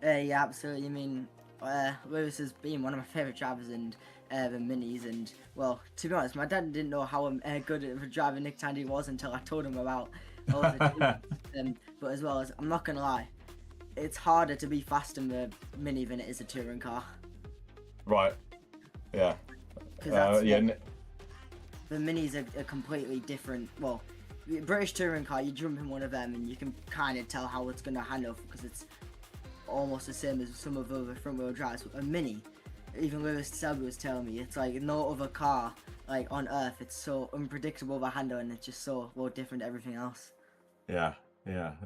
Yeah, absolutely. I mean, Lewis has been one of my favourite drivers in the minis, and to be honest, my dad didn't know how good of a driver Nick Tandy was until I told him about all the but as well as, I'm not gonna lie, it's harder to be fast in the mini than it is a touring car. Right. Yeah. The minis are completely different. British touring car, you jump in one of them and you can kind of tell how it's going to handle, because it's almost the same as some of the other front wheel drives. A mini, even Lewis Selby was telling me, it's like no other car on earth. It's so unpredictable the handle, and it's just so different to everything else. Yeah,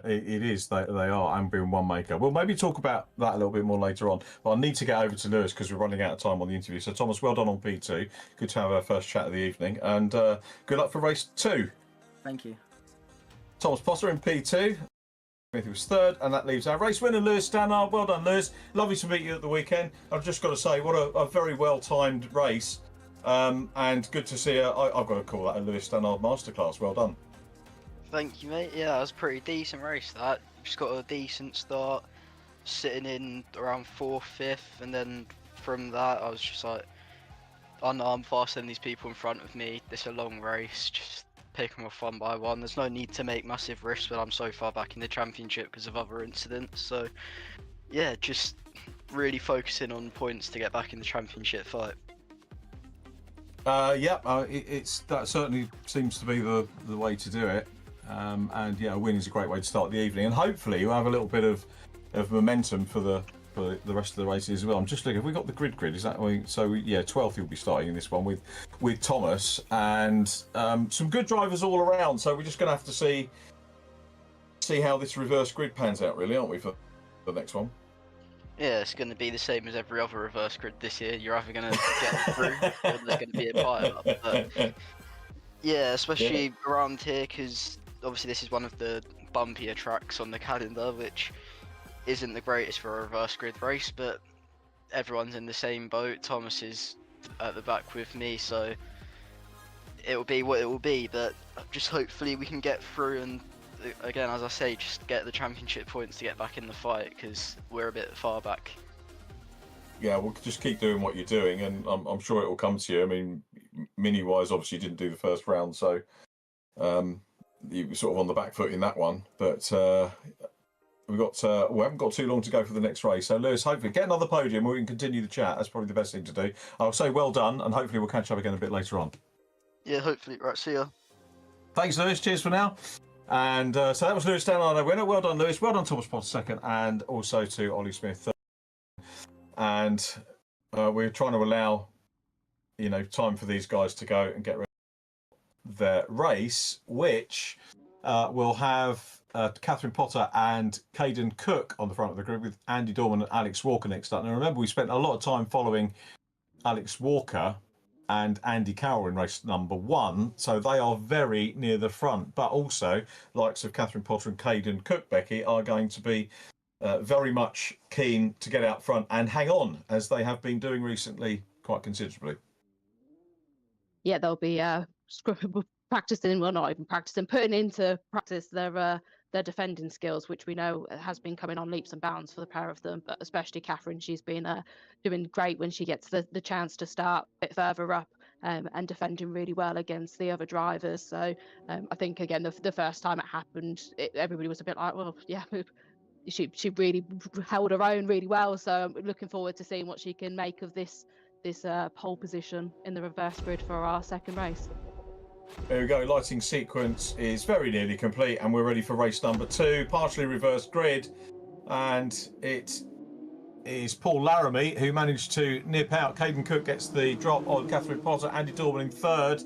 it is. They are ambient one maker. We'll maybe talk about that a little bit more later on. But I need to get over to Lewis because we're running out of time on the interview. So Thomas, well done on P2. Good to have our first chat of the evening, and good luck for race 2. Thank you. Thomas Potter in P2. Smith was third, and that leaves our race winner, Lewis Stannard. Well done, Lewis. Lovely to meet you at the weekend. I've just got to say, what a very well-timed race, and good to see. I've got to call that a Lewis Stannard masterclass. Well done. Thank you, mate. Yeah, it was a pretty decent race, that. Just got a decent start, sitting in around 4th, 5th, and then from that I was just like, oh no, I'm faster than these people in front of me. This is a long race, just pick them off one by one. There's no need to make massive risks when I'm so far back in the championship because of other incidents. So yeah, just really focusing on points to get back in the championship fight. That certainly seems to be the way to do it. And yeah, a win is a great way to start the evening, and hopefully you'll have a little bit of momentum for the rest of the races as well. I'm just looking, have we got the grid? Is that way? So yeah, 12th you'll be starting in this one with Thomas, and some good drivers all around. So we're just going to have to see how this reverse grid pans out, really, aren't we, for the next one? Yeah, it's going to be the same as every other reverse grid this year. You're either going to get through or there's going to be a pile up. But yeah, especially around here, because obviously this is one of the bumpier tracks on the calendar, which isn't the greatest for a reverse grid race, but everyone's in the same boat. Thomas is at the back with me, so it will be what it will be. But just hopefully we can get through and, again, as I say, just get the championship points to get back in the fight, because we're a bit far back. Yeah, we'll just keep doing what you're doing, and I'm sure it will come to you. I mean, mini-wise, obviously you didn't do the first round, so you were sort of on the back foot in that one. But we haven't got too long to go for the next race. So, Lewis, hopefully get another podium where we can continue the chat. That's probably the best thing to do. I'll say well done, and hopefully we'll catch up again a bit later on. Yeah, hopefully. Right, see ya. Thanks, Lewis. Cheers for now. And so that was Lewis Stannard, our winner. Well done, Lewis. Well done, Thomas Potter, second, and also to Ollie Smith, third. And we're trying to allow, time for these guys to go and get ready for their race, which will have Catherine Potter and Caden Cook on the front of the group, with Andy Dorman and Alex Walker next up. Now, remember, we spent a lot of time following Alex Walker and Andy Carroll in race number 1, so they are very near the front. But also, likes of Catherine Potter and Caden Cook, Becky, are going to be very much keen to get out front and hang on, as they have been doing recently quite considerably. Yeah, they'll be practicing, well, not even practicing, putting into practice their defending skills, which we know has been coming on leaps and bounds for the pair of them, but especially Catherine. She's been doing great when she gets the chance to start a bit further up and defending really well against the other drivers. So I think, again, the first time it happened, everybody was a bit like, well, yeah, she really held her own really well. So I'm looking forward to seeing what she can make of this pole position in the reverse grid for our second race. There we go. Lighting sequence is very nearly complete, and we're ready for race number 2, partially reversed grid. And it is Paul Laramie who managed to nip out. Caden Cook gets the drop on Catherine Potter, Andy Dorman in third.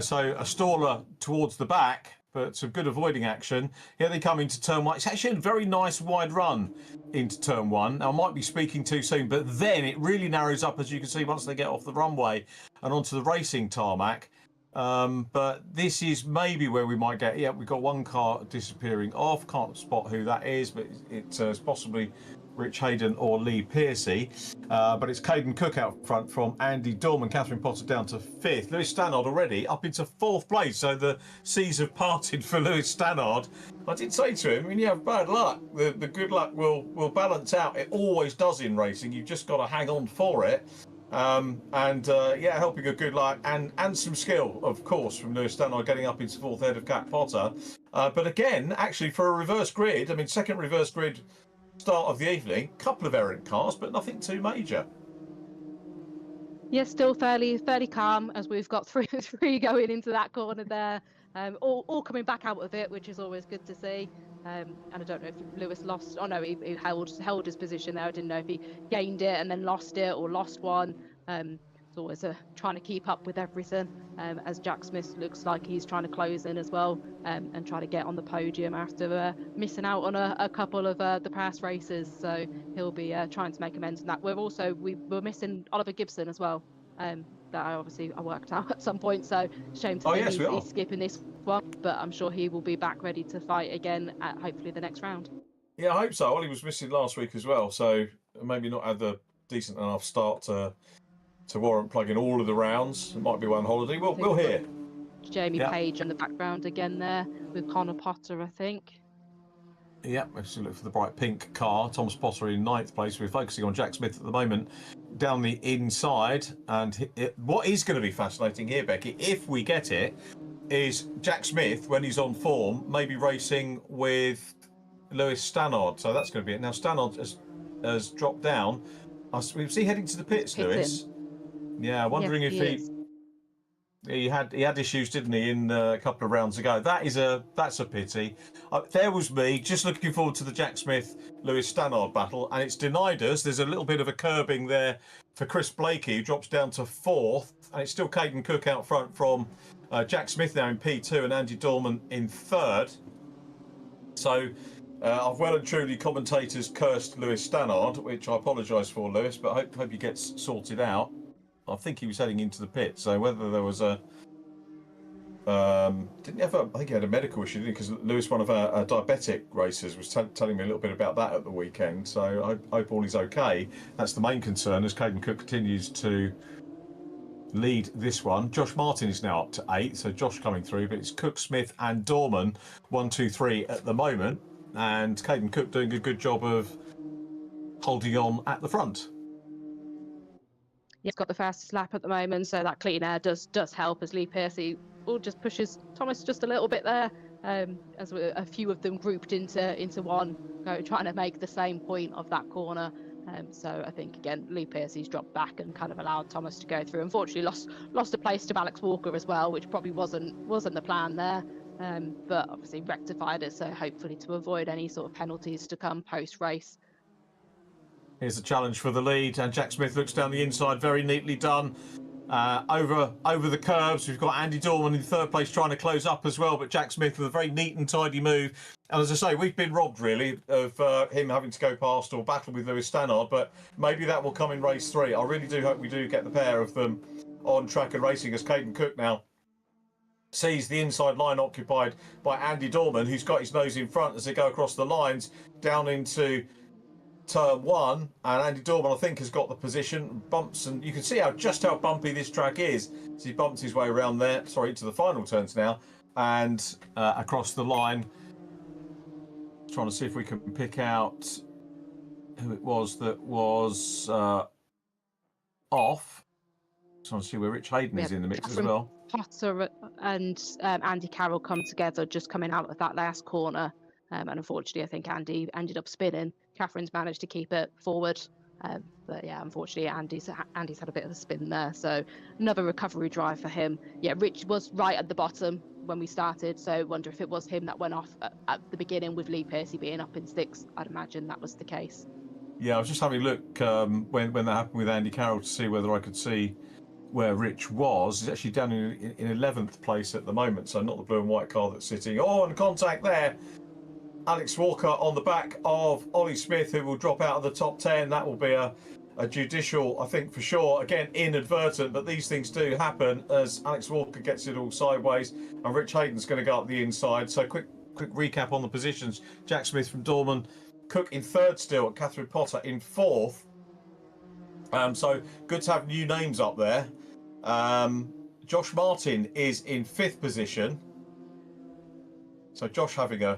So a staller towards the back, but some good avoiding action. Here they come into turn 1. It's actually a very nice wide run into turn 1. Now, I might be speaking too soon, but then it really narrows up, as you can see, once they get off the runway and onto the racing tarmac. But this is maybe where we might get, we've got one car disappearing off. Can't spot who that is, but it's possibly Rich Hayden or Lee Piercy. But it's Caden Cook out front from Andy Dorman. Catherine Potter down to 5th. Lewis Stannard already up into 4th place. So the seas have parted for Lewis Stannard. I did say to him, when you have bad luck, the good luck will balance out. It always does in racing. You've just got to hang on for it. Helping a good luck and some skill, of course, from Lewis Stannard getting up into 4th head of Cat Potter. But again, actually, for a reverse grid, I mean, second reverse grid start of the evening, couple of errant cars, but nothing too major. Yeah, still fairly calm, as we've got three going into that corner there. All coming back out of it, which is always good to see. And I don't know if Lewis lost. Oh no, he held his position there. I didn't know if he gained it and then lost it, or lost one. It's always trying to keep up with everything. As Jack Smith looks like he's trying to close in as well, and try to get on the podium after missing out on a couple of the past races. So he'll be trying to make amends in that. We're missing Oliver Gibson as well. That I worked out at some point, so shame to say he's skipping this one, but I'm sure he will be back ready to fight again at hopefully the next round. Yeah, I hope so. Ollie was missing last week as well, so maybe not had the decent enough start to warrant plugging all of the rounds. It might be one holiday. We'll hear. Jamie Page in the background again there with Connor Potter, I think. Yeah, let's look for the bright pink car. Thomas Potter in 9th place. We're focusing on Jack Smith at the moment down the inside. And what is going to be fascinating here, Becky, if we get it, is Jack Smith, when he's on form, maybe racing with Lewis Stannard. So that's going to be it. Now, Stannard has dropped down. Was he heading to the pits, Lewis? Yeah, wondering if he had issues, didn't he, in a couple of rounds ago. That's a pity. There was me just looking forward to the Jack Smith Lewis Stannard battle, and it's denied us. There's a little bit of a curbing there for Chris Blakey, who drops down to 4th, and it's still Caden Cook out front from Jack Smith now in P2 and Andy Dorman in 3rd. So I've well and truly commentators cursed Lewis Stannard, which I apologise for, Lewis, but I hope he gets sorted out. I think he was heading into the pit, so whether there was I think he had a medical issue, didn't he? Because Lewis, one of our diabetic racers, was telling me a little bit about that at the weekend, so I hope all is okay. That's the main concern as Caden Cook continues to lead this one. Josh Martin is now up to 8, so Josh coming through, but it's Cook, Smith and Dorman 1, 2, 3 at the moment, and Caden Cook doing a good job of holding on at the front. He's got the fastest lap at the moment, so that clean air does help as Lee Piercy just pushes Thomas just a little bit there, as a few of them grouped into one, trying to make the same point of that corner. So I think again Lee Piercy's dropped back and kind of allowed Thomas to go through. Unfortunately, lost a place to Alex Walker as well, which probably wasn't the plan there. But obviously rectified it, so hopefully to avoid any sort of penalties to come post race. Here's a challenge for the lead, and Jack Smith looks down the inside, very neatly done. Over the curbs, we've got Andy Dorman in third place trying to close up as well, but Jack Smith with a very neat and tidy move. And as I say, we've been robbed really of him having to go past or battle with Lewis Stannard, but maybe that will come in race 3. I really do hope we do get the pair of them on track and racing, as Caden Cook now sees the inside line occupied by Andy Dorman, who's got his nose in front as they go across the lines down into turn 1, and Andy Dorman I think has got the position, bumps, and you can see just how bumpy this track is as he bumps his way around there, sorry, to the final turns now, and across the line. Trying to see if we can pick out who it was that was off. Trying to see where Rich Hayden is in the mix as well. Potter and Andy Carroll come together just coming out of that last corner, and unfortunately I think Andy ended up spinning. Catherine's managed to keep it forward, but yeah, unfortunately Andy's had a bit of a spin there, so another recovery drive for him. Yeah, Rich was right at the bottom when we started, so wonder if it was him that went off at the beginning with Lee Piercy being up in 6th. I'd imagine that was the case. Yeah, I was just having a look when that happened with Andy Carroll to see whether I could see where Rich was. He's actually down in 11th place at the moment, so not the blue and white car that's sitting. Oh, and contact there. Alex Walker on the back of Ollie Smith, who will drop out of the top 10. That will be a judicial, I think, for sure. Again, inadvertent, but these things do happen as Alex Walker gets it all sideways, and Rich Hayden's going to go up the inside. So quick recap on the positions. Jack Smith from Dorman, Cook in 3rd still, Catherine Potter in 4th. So good to have new names up there. Josh Martin is in 5th position. So Josh having a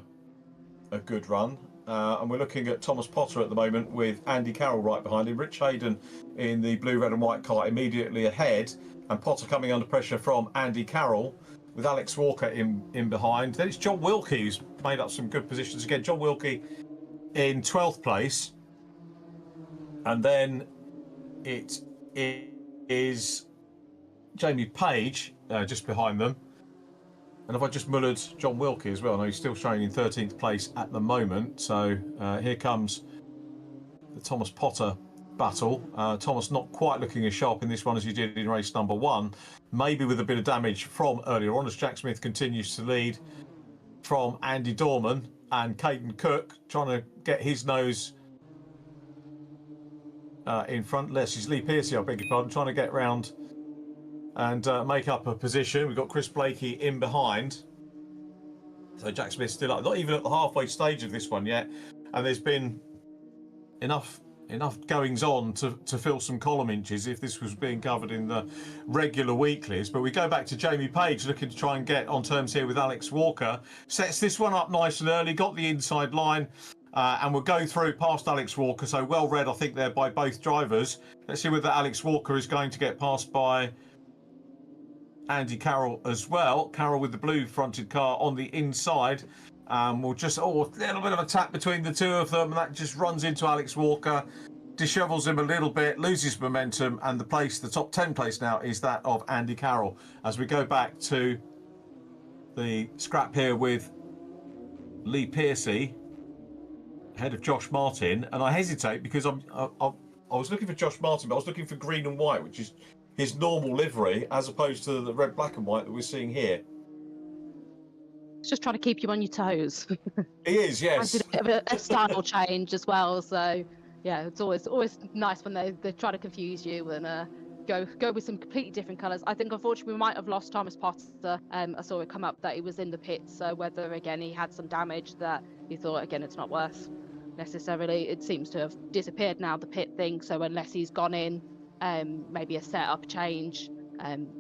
good run, and we're looking at Thomas Potter at the moment with Andy Carroll right behind him, Rich Hayden in the blue, red and white car immediately ahead, and Potter coming under pressure from Andy Carroll with Alex Walker in behind. Then it's John Wilkie who's made up some good positions again. John Wilkie in 12th place, and then it is Jamie Page just behind them. And have I just mullered John Wilkie as well? No, he's still showing in 13th place at the moment. So here comes the Thomas Potter battle. Thomas not quite looking as sharp in this one as he did in race number 1. Maybe with a bit of damage from earlier on as Jack Smith continues to lead from Andy Dorman, and Caden Cook trying to get his nose in front. Leslie's Lee Piercy, I beg your pardon, trying to get round and make up a position. We've got Chris Blakey in behind. So Jack Smith's still up, not even at the halfway stage of this one yet. And there's been enough goings on to fill some column inches if this was being covered in the regular weeklies. But we go back to Jamie Page looking to try and get on terms here with Alex Walker. Sets this one up nice and early, got the inside line. And we'll go through past Alex Walker. So well read, I think, there by both drivers. Let's see whether Alex Walker is going to get passed by Andy Carroll as well. Carroll with the blue fronted car on the inside. We'll just, a little bit of a tap between the two of them. And that just runs into Alex Walker, dishevels him a little bit, loses momentum. And the top 10 place now is that of Andy Carroll. As we go back to the scrap here with Lee Piercy, ahead of Josh Martin. And I hesitate because I was looking for Josh Martin, but I was looking for green and white, which is his normal livery, as opposed to the red, black and white that we're seeing here. It's just trying to keep you on your toes. He is, yes. I did a bit of a style change as well, so yeah, it's always nice when they try to confuse you and go with some completely different colours. I think unfortunately we might have lost Thomas Potter. I saw it come up that he was in the pits, so whether again he had some damage that he thought again it's not worth necessarily. It seems to have disappeared now, the pit thing, so unless he's gone in maybe a setup change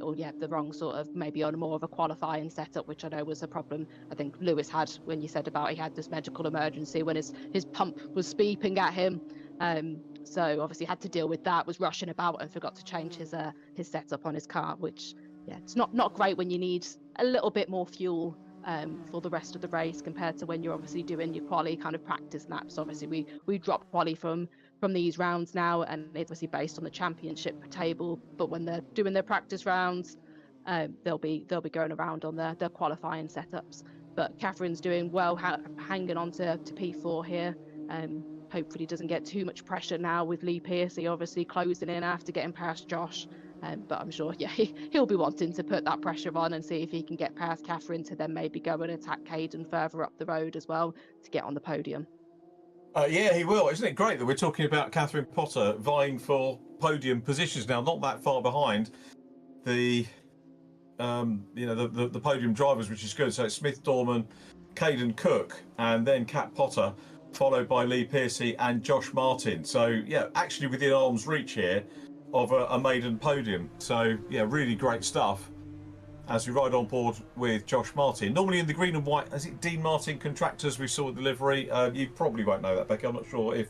or yeah, the wrong sort of, maybe on more of a qualifying setup, which I know was a problem I think Lewis had when you said about he had this medical emergency when his pump was beeping at him. So obviously had to deal with that, was rushing about and forgot to change his setup on his car, which yeah, it's not great when you need a little bit more fuel for the rest of the race compared to when you're obviously doing your quali kind of practice laps. Obviously we dropped quali from these rounds now, and it's obviously based on the championship table, but when they're doing their practice rounds, they'll be going around on their qualifying setups. But Catherine's doing well, hanging on to P4 here. Hopefully doesn't get too much pressure now with Lee Pearcey obviously closing in after getting past Josh. But I'm sure, yeah, he'll be wanting to put that pressure on and see if he can get past Catherine to then maybe go and attack Caden further up the road as well to get on the podium. Yeah, he will. Isn't it great that we're talking about Catherine Potter vying for podium positions now, not that far behind the the podium drivers, which is good. So it's Smith Dorman, Caden Cook, and then Cat Potter, followed by Lee Pearcey and Josh Martin. So yeah, actually within arm's reach here of a maiden podium. So yeah, really great stuff as we ride on board with Josh Martin. Normally in the green and white, is it Dean Martin Contractors we saw at the livery? You probably won't know that, Becky. I'm not sure if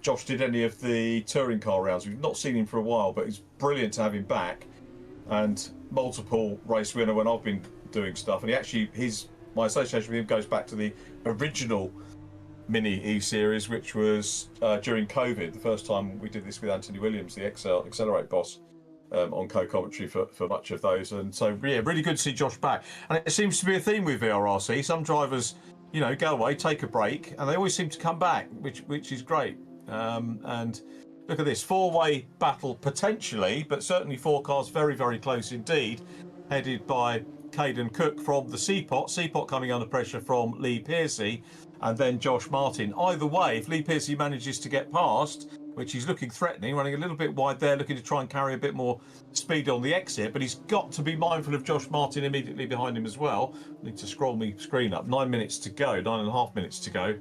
Josh did any of the touring car rounds. We've not seen him for a while, but it's brilliant to have him back. And multiple race winner when I've been doing stuff. And he actually, my association with him goes back to the original Mini E-Series, which was during COVID, the first time we did this with Anthony Williams, the Accelerate boss, on co-commentary for much of those. And so, yeah, really good to see Josh back. And it seems to be a theme with VRRC. Some drivers, go away, take a break, and they always seem to come back, which is great. And look at this, four-way battle potentially, but certainly four cars very, very close indeed, headed by Caden Cook from the Seapot coming under pressure from Lee Pearcey, and then Josh Martin. Either way, if Lee Pearcey manages to get past, which he's looking threatening, running a little bit wide there, looking to try and carry a bit more speed on the exit, but he's got to be mindful of Josh Martin immediately behind him as well. I need to scroll my screen up. 9 minutes to go, 9.5 minutes to go.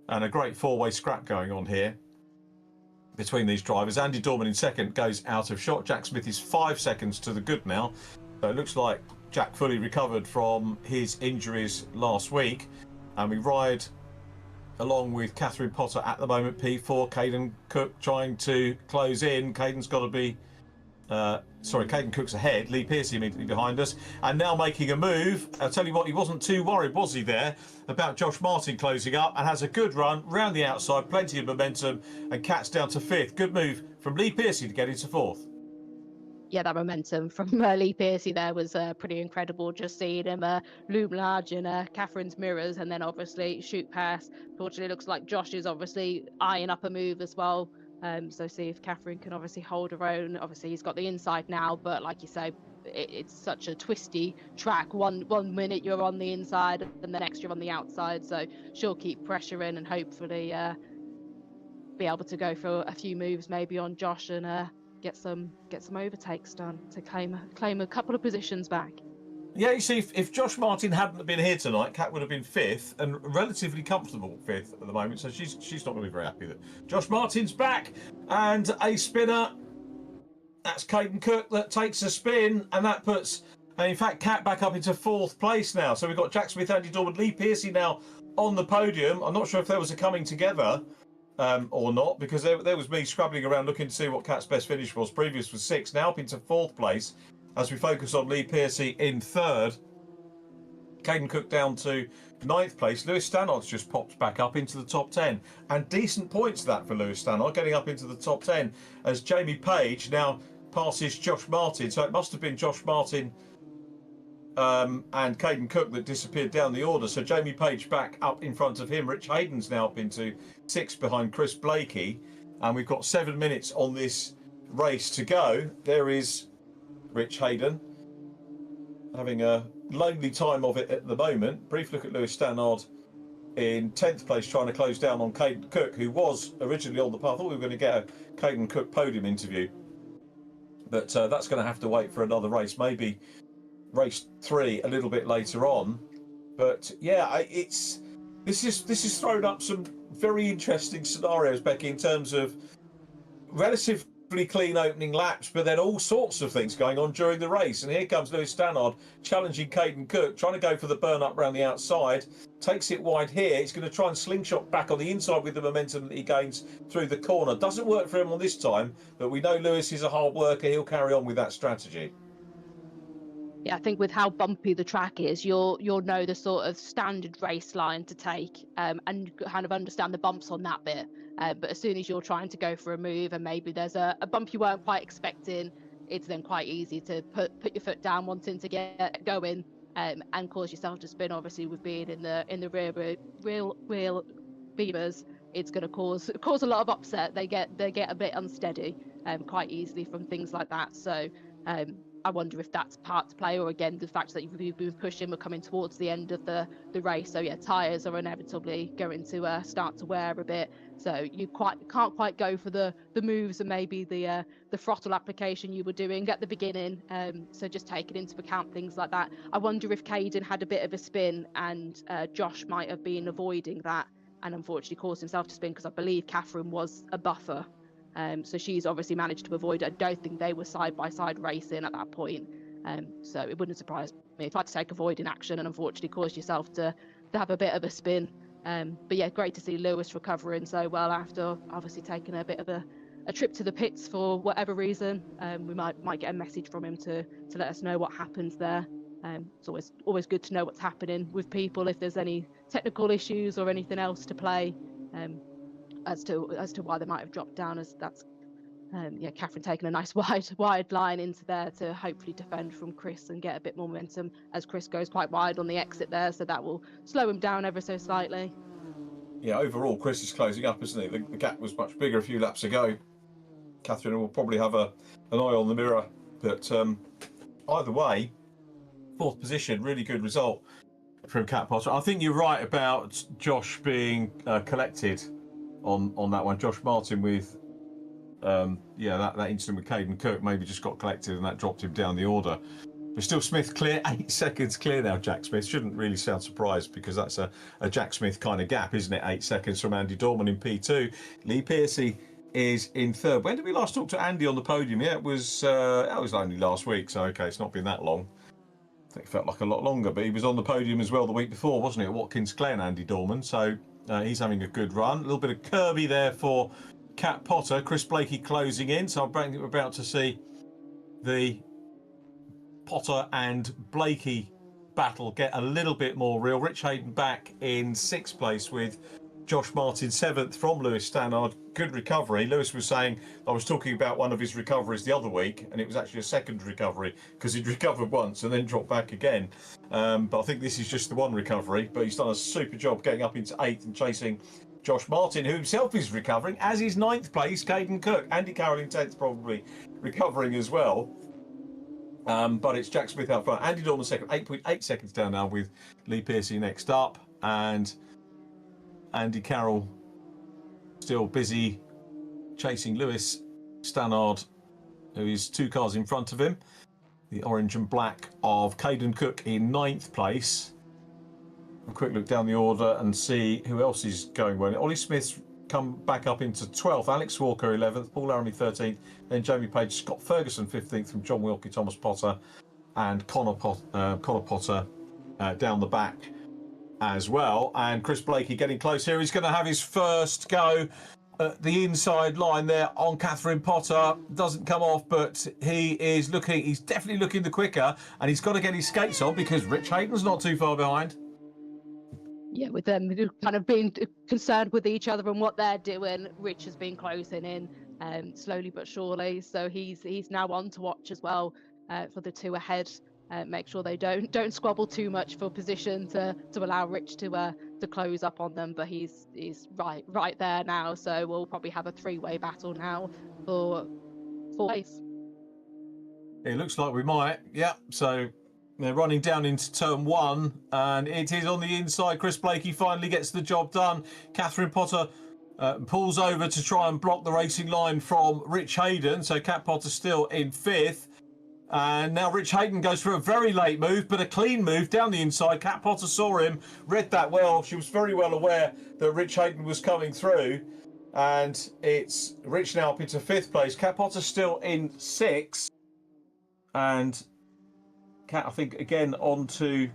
And a great four-way scrap going on here between these drivers. Andy Dorman in second goes out of shot. Jack Smith is 5 seconds to the good now. So it looks like Jack fully recovered from his injuries last week. And we ride along with Catherine Potter at the moment, P4. Caden Cook trying to close in. Caden's got to be... Caden Cook's ahead. Lee Pearcey immediately behind us. And now making a move. I'll tell you what, he wasn't too worried, was he, there, about Josh Martin closing up, and has a good run round the outside, plenty of momentum, and Cat's down to fifth. Good move from Lee Pearcey to get into fourth. Yeah, that momentum from Lee Pearcey there was pretty incredible. Just seeing him loom large in Catherine's mirrors and then obviously shoot past. Fortunately, it looks like Josh is obviously eyeing up a move as well. So see if Catherine can obviously hold her own. Obviously, he's got the inside now, but like you say, it's such a twisty track. One minute you're on the inside and the next you're on the outside. So she'll keep pressuring and hopefully be able to go for a few moves maybe on Josh and get some overtakes done to claim a couple of positions back. Yeah, you see, if Josh Martin hadn't been here tonight, Cat would have been fifth and relatively comfortable fifth at the moment. So she's not going to be very happy that Josh Martin's back. And a spinner. That's Caden Cook that takes a spin, and that puts, in fact, Cat back up into fourth place now. So we've got Jack Smith, Andy Dorman, Lee Pearcey now on the podium. I'm not sure if there was a coming together or not, because there was me scrabbling around looking to see what Cat's best finish was. Previous was sixth, now up into fourth place. As we focus on Lee Pearcey in third, Caden Cook down to ninth place. Lewis Stannard's just popped back up into the top 10. And decent points that for Lewis Stannard, getting up into the top 10 as Jamie Page now passes Josh Martin. So it must have been Josh Martin and Caden Cook that disappeared down the order. So Jamie Page back up in front of him. Rich Hayden's now up into sixth behind Chris Blakey. And we've got 7 minutes on this race to go. There is Rich Hayden having a lonely time of it at the moment. Brief look at Lewis Stannard in 10th place, trying to close down on Caden Cook, who was originally on the path. I thought we were going to get a Caden Cook podium interview, but that's going to have to wait for another race, maybe race 3 a little bit later on. But yeah, this has thrown up some very interesting scenarios, Becky, in terms of relative pretty clean opening laps, but then all sorts of things going on during the race. And here comes Lewis Stannard challenging Caden Cook, trying to go for the burn up around the outside. Takes it wide here. He's going to try and slingshot back on the inside with the momentum that he gains through the corner. Doesn't work for him on this time, but we know Lewis is a hard worker. He'll carry on with that strategy. Yeah, I think with how bumpy the track is, you'll know the sort of standard race line to take, and kind of understand the bumps on that bit. But as soon as you're trying to go for a move and maybe there's a bump you weren't quite expecting, it's then quite easy to put your foot down, wanting to get going, and cause yourself to spin. Obviously, with being in the real beamers, it's going to cause a lot of upset. They get a bit unsteady quite easily from things like that. So I wonder if that's part to play, or again the fact that you've been pushing, we're coming towards the end of the race. So yeah, tyres are inevitably going to start to wear a bit. So you can't quite go for the moves and maybe the throttle application you were doing at the beginning. So just taking into account things like that. I wonder if Caden had a bit of a spin and Josh might have been avoiding that and unfortunately caused himself to spin, because I believe Catherine was a buffer. So she's obviously managed to avoid it. I don't think they were side by side racing at that point. So it wouldn't surprise me if I had to take avoiding action and unfortunately cause yourself to have a bit of a spin. But yeah, great to see Lewis recovering so well after obviously taking a bit of a trip to the pits for whatever reason. We might get a message from him to let us know what happens there. It's always good to know what's happening with people, if there's any technical issues or anything else to play. As to why they might have dropped down, as that's Catherine taking a nice wide line into there to hopefully defend from Chris and get a bit more momentum, as Chris goes quite wide on the exit there, so that will slow him down ever so slightly. Yeah, overall Chris is closing up, isn't he? The gap was much bigger a few laps ago. Catherine will probably have an eye on the mirror, but either way, 4th position, really good result from Cat Potter. I think you're right about Josh being collected on that one. Josh Martin with that incident with Caden Cook maybe just got collected and that dropped him down the order. But still Smith clear, 8 seconds clear now. Jack Smith shouldn't really sound surprised, because that's a Jack Smith kind of gap, isn't it? 8 seconds from Andy Dorman in P2. Lee Pearcey is in 3rd. When did we last talk to Andy on the podium? Yeah, it was only last week, so okay, it's not been that long. I think it felt like a lot longer, but he was on the podium as well the week before, wasn't it, at Watkins Glen, Andy Dorman? So he's having a good run. A little bit of Kirby there for Cat Potter. Chris Blakey closing in, so I think we're about to see the Potter and Blakey battle get a little bit more real. Rich Hayden back in 6th place with Josh Martin 7th from Lewis Stannard. Good recovery. Lewis was saying, I was talking about one of his recoveries the other week, and it was actually a second recovery because he'd recovered once and then dropped back again. But I think this is just the one recovery, but he's done a super job getting up into 8th and chasing Josh Martin, who himself is recovering, as is 9th place Caden Cook. Andy Carroll in 10th, probably recovering as well. But it's Jack Smith out front. Andy Dorman second, 8.8 seconds down now with Lee Pearcey next up. And Andy Carroll still busy chasing Lewis Stannard, who is 2 cars in front of him. The orange and black of Caden Cook in 9th place. A quick look down the order and see who else is going well. Ollie Smith's come back up into 12th. Alex Walker 11th. Paul Laramie 13th. Then Jamie Page, Scott Ferguson 15th from John Wilkie, Thomas Potter, and Connor Potter down the back as well. And Chris Blakey getting close here. He's going to have his first go at the inside line there on Catherine Potter. Doesn't come off, but he's definitely looking the quicker, and he's got to get his skates on because Rich Hayden's not too far behind. Yeah, with them kind of being concerned with each other and what they're doing, Rich has been closing in slowly but surely. So he's now on to watch as well for the 2 ahead. Make sure they don't squabble too much for position to allow Rich to close up on them. But he's right there now. So we'll probably have a 3-way battle now for 4 ways. It looks like we might. Yeah. So they're running down into turn 1, and it is on the inside. Chris Blakey finally gets the job done. Catherine Potter pulls over to try and block the racing line from Rich Hayden. So Cat Potter still in 5th. And now Rich Hayden goes for a very late move, but a clean move down the inside. Cat Potter saw him, read that well. She was very well aware that Rich Hayden was coming through. And it's Rich now up into 5th place. Kat Potter still in 6th. And Kat, I think, again, on to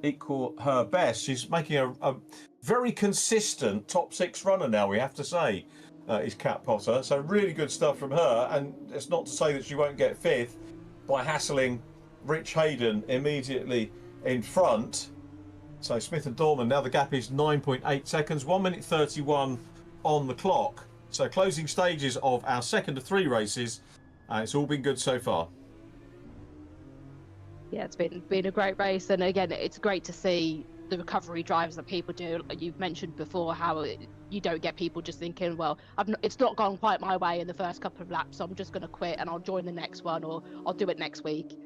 equal her best. She's making a very consistent top 6 runner now, we have to say, is Kat Potter. So really good stuff from her. And it's not to say that she won't get 5th by hassling Rich Hayden immediately in front. So Smith and Dorman, now the gap is 9.8 seconds, 1 minute 31 on the clock. So closing stages of our second of 3 races. It's all been good so far. Yeah, it's been a great race, and again, it's great to see the recovery drives that people do. You've mentioned before how you don't get people just thinking, well, it's not gone quite my way in the first couple of laps, so I'm just going to quit and I'll join the next one, or I'll do it next week.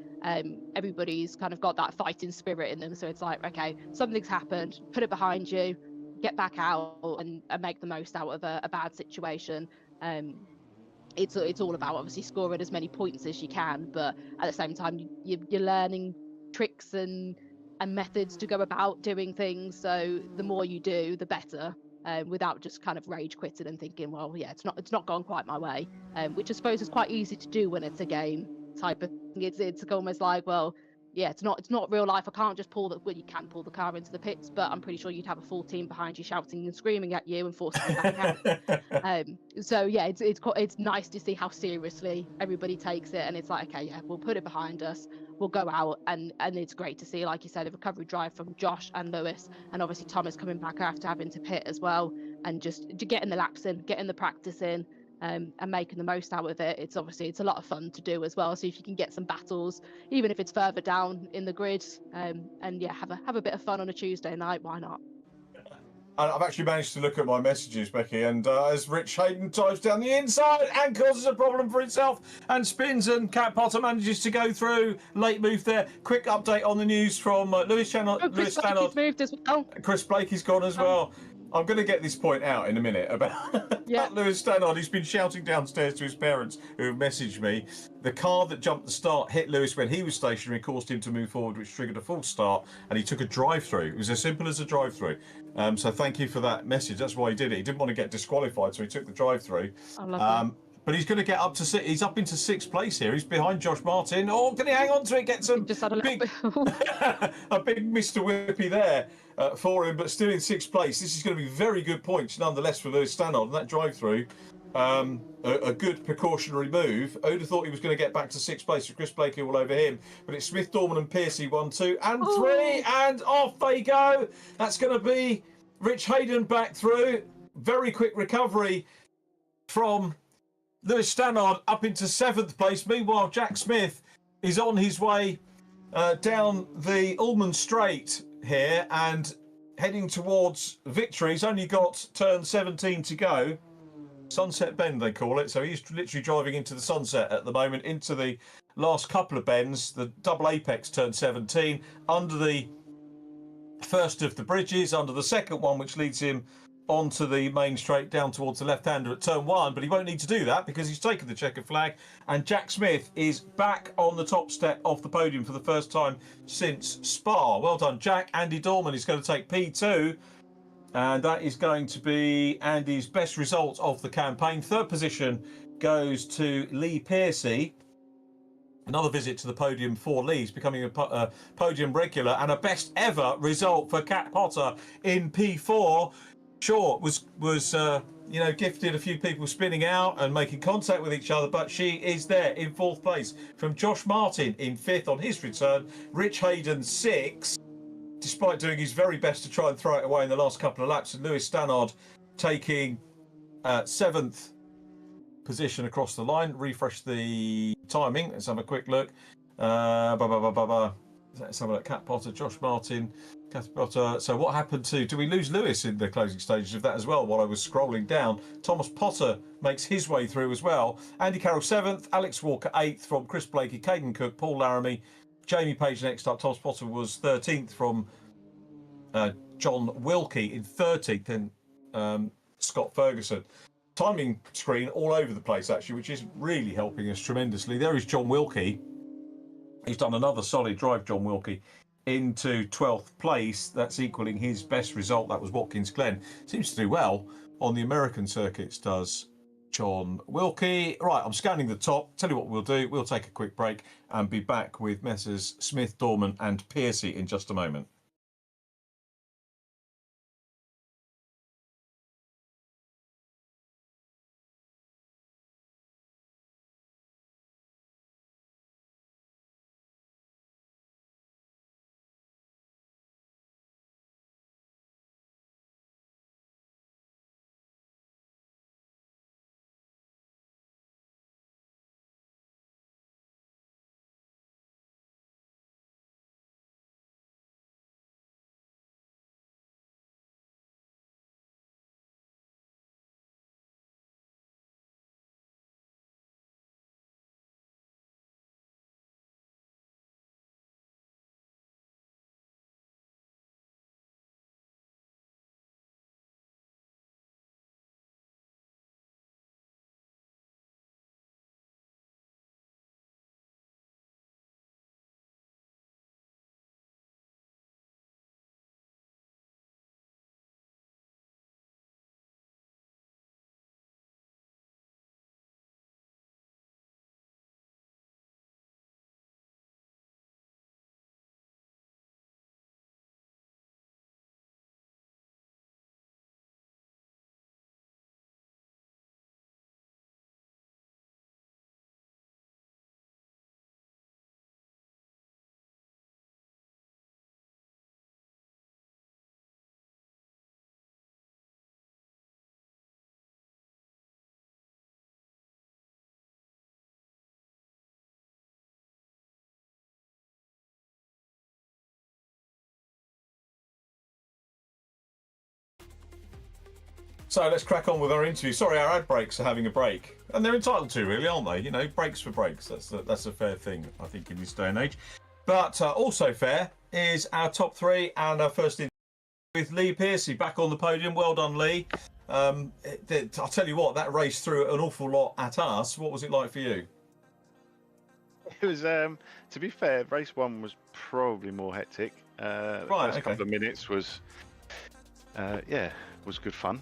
Everybody's kind of got that fighting spirit in them, so it's like, okay, something's happened, put it behind you, get back out and make the most out of a bad situation. It's all about obviously scoring as many points as you can, but at the same time you're learning tricks and methods to go about doing things, so the more you do the better, without just kind of rage quitting and thinking, well, yeah, it's not gone quite my way, which I suppose is quite easy to do when it's a game type of thing. It's almost like, well, yeah, it's not real life. I can't just you can pull the car into the pits, but I'm pretty sure you'd have a full team behind you shouting and screaming at you and forcing you back out. So yeah, it's nice to see how seriously everybody takes it, and it's like, okay, yeah, we'll put it behind us, we'll go out, and it's great to see, like you said, a recovery drive from Josh and Lewis, and obviously Thomas coming back after having to pit as well, and just getting the laps in, getting the practice in. And making the most out of it. It's a lot of fun to do as well. So if you can get some battles, even if it's further down in the grid, and yeah, have a bit of fun on a Tuesday night, why not? And I've actually managed to look at my messages, Becky, and as Rich Hayden dives down the inside and causes a problem for himself and spins, and Kat Potter manages to go through. Late move there. Quick update on the news from Lewis Stannard. Chris Blakey's moved as well. Chris Blakey's gone as well. I'm going to get this point out in a minute about Lewis Stannard. He's been shouting downstairs to his parents who have messaged me. The car that jumped the start hit Lewis when he was stationary, caused him to move forward, which triggered a false start, and he took a drive-through. It was as simple as a drive-through. So thank you for that message. That's why he did it. He didn't want to get disqualified, so he took the drive-through. I love that. But he's going to get up to he's up into 6th place here. He's behind Josh Martin. Oh, can he hang on to it? Get some just had a big, a big Mr. Whippy there for him, but still in 6th place. This is going to be very good points nonetheless for Lewis Stannard. And that drive-through, a good precautionary move. Who'd have thought he was going to get back to 6th place with Chris Blakey all over him? But it's Smith, Dorman and Piercy 1, 2 and 3, and off they go. That's going to be Rich Hayden back through. Very quick recovery from Lewis Stannard up into 7th place. Meanwhile, Jack Smith is on his way down the Ullman Straight here and heading towards victory. He's only got turn 17 to go. Sunset Bend, they call it. So he's literally driving into the sunset at the moment, into the last couple of bends. The double apex turn 17, under the first of the bridges, under the second one, which leads him onto the main straight down towards the left-hander at turn 1, but he won't need to do that because he's taken the checkered flag, and Jack Smith is back on the top step of the podium for the first time since Spa. Well done, Jack. Andy Dorman is going to take P2, and that is going to be Andy's best result of the campaign. 3rd position goes to Lee Piercy. Another visit to the podium for Lee. He's becoming a podium regular, and a best ever result for Kat Potter in P4. Sure, was gifted a few people spinning out and making contact with each other, but she is there in 4th place from Josh Martin in 5th on his return. Rich Hayden 6th, despite doing his very best to try and throw it away in the last couple of laps, and Lewis Stannard taking 7th position across the line. Refresh the timing. Let's have a quick look. Let's have a look. Kat Potter, Josh Martin, Kat Potter. So what happened do we lose Lewis in the closing stages of that as well while I was scrolling down? Thomas Potter makes his way through as well. Andy Carroll 7th, Alex Walker 8th from Chris Blakey, Caden Cook, Paul Laramie, Jamie Page next up. Thomas Potter was 13th from John Wilkie in 13th, and Scott Ferguson. Timing screen all over the place actually, which is really helping us tremendously. There is John Wilkie. He's done another solid drive, John Wilkie, into 12th place. That's equaling his best result. That was Watkins Glen. Seems to do well on the American circuits does John Wilkie. Right, I'm scanning the top. Tell you what we'll do. We'll take a quick break and be back with Messrs Smith, Dorman and Piercy in just a moment. So let's crack on with our interview. Sorry, our ad breaks are having a break, and they're entitled to, really, aren't they? You know, breaks for breaks. That's a fair thing, I think, in this day and age. But also fair is our top three and our first interview with Lee Piercy back on the podium. Well done, Lee. I'll tell you what, that race threw an awful lot at us. What was it like for you? It was, to be fair, race one was probably more hectic. The first couple of minutes was, was good fun.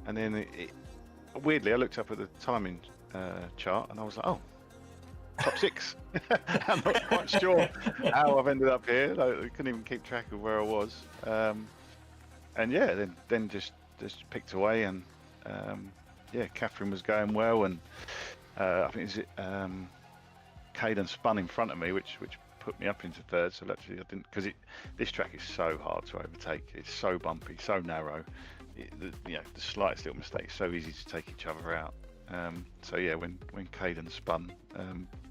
And then weirdly, I looked up at the timing chart and I was like, oh, top six. I'm not quite sure how I've ended up here. I couldn't even keep track of where I was. And yeah, then just picked away and Catherine was going well, and I think Caden spun in front of me, which put me up into third. So actually I didn't, because this track is so hard to overtake. It's so bumpy, so narrow. The slightest little mistake is so easy to take each other out. So yeah, when Caden spun,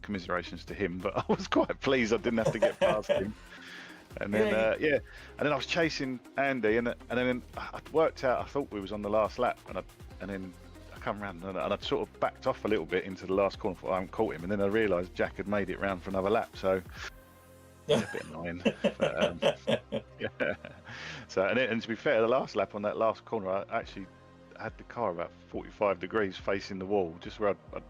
commiserations to him, but I was quite pleased I didn't have to get past him. And then and then I was chasing Andy, and then I worked out I thought we was on the last lap, and then I come round and I'd sort of backed off a little bit into the last corner. I haven't caught him, and then I realised Jack had made it round for another lap, so a bit annoying. But, yeah. So and to be fair, the last lap on that last corner, I actually had the car about 45 degrees facing the wall, just where I'd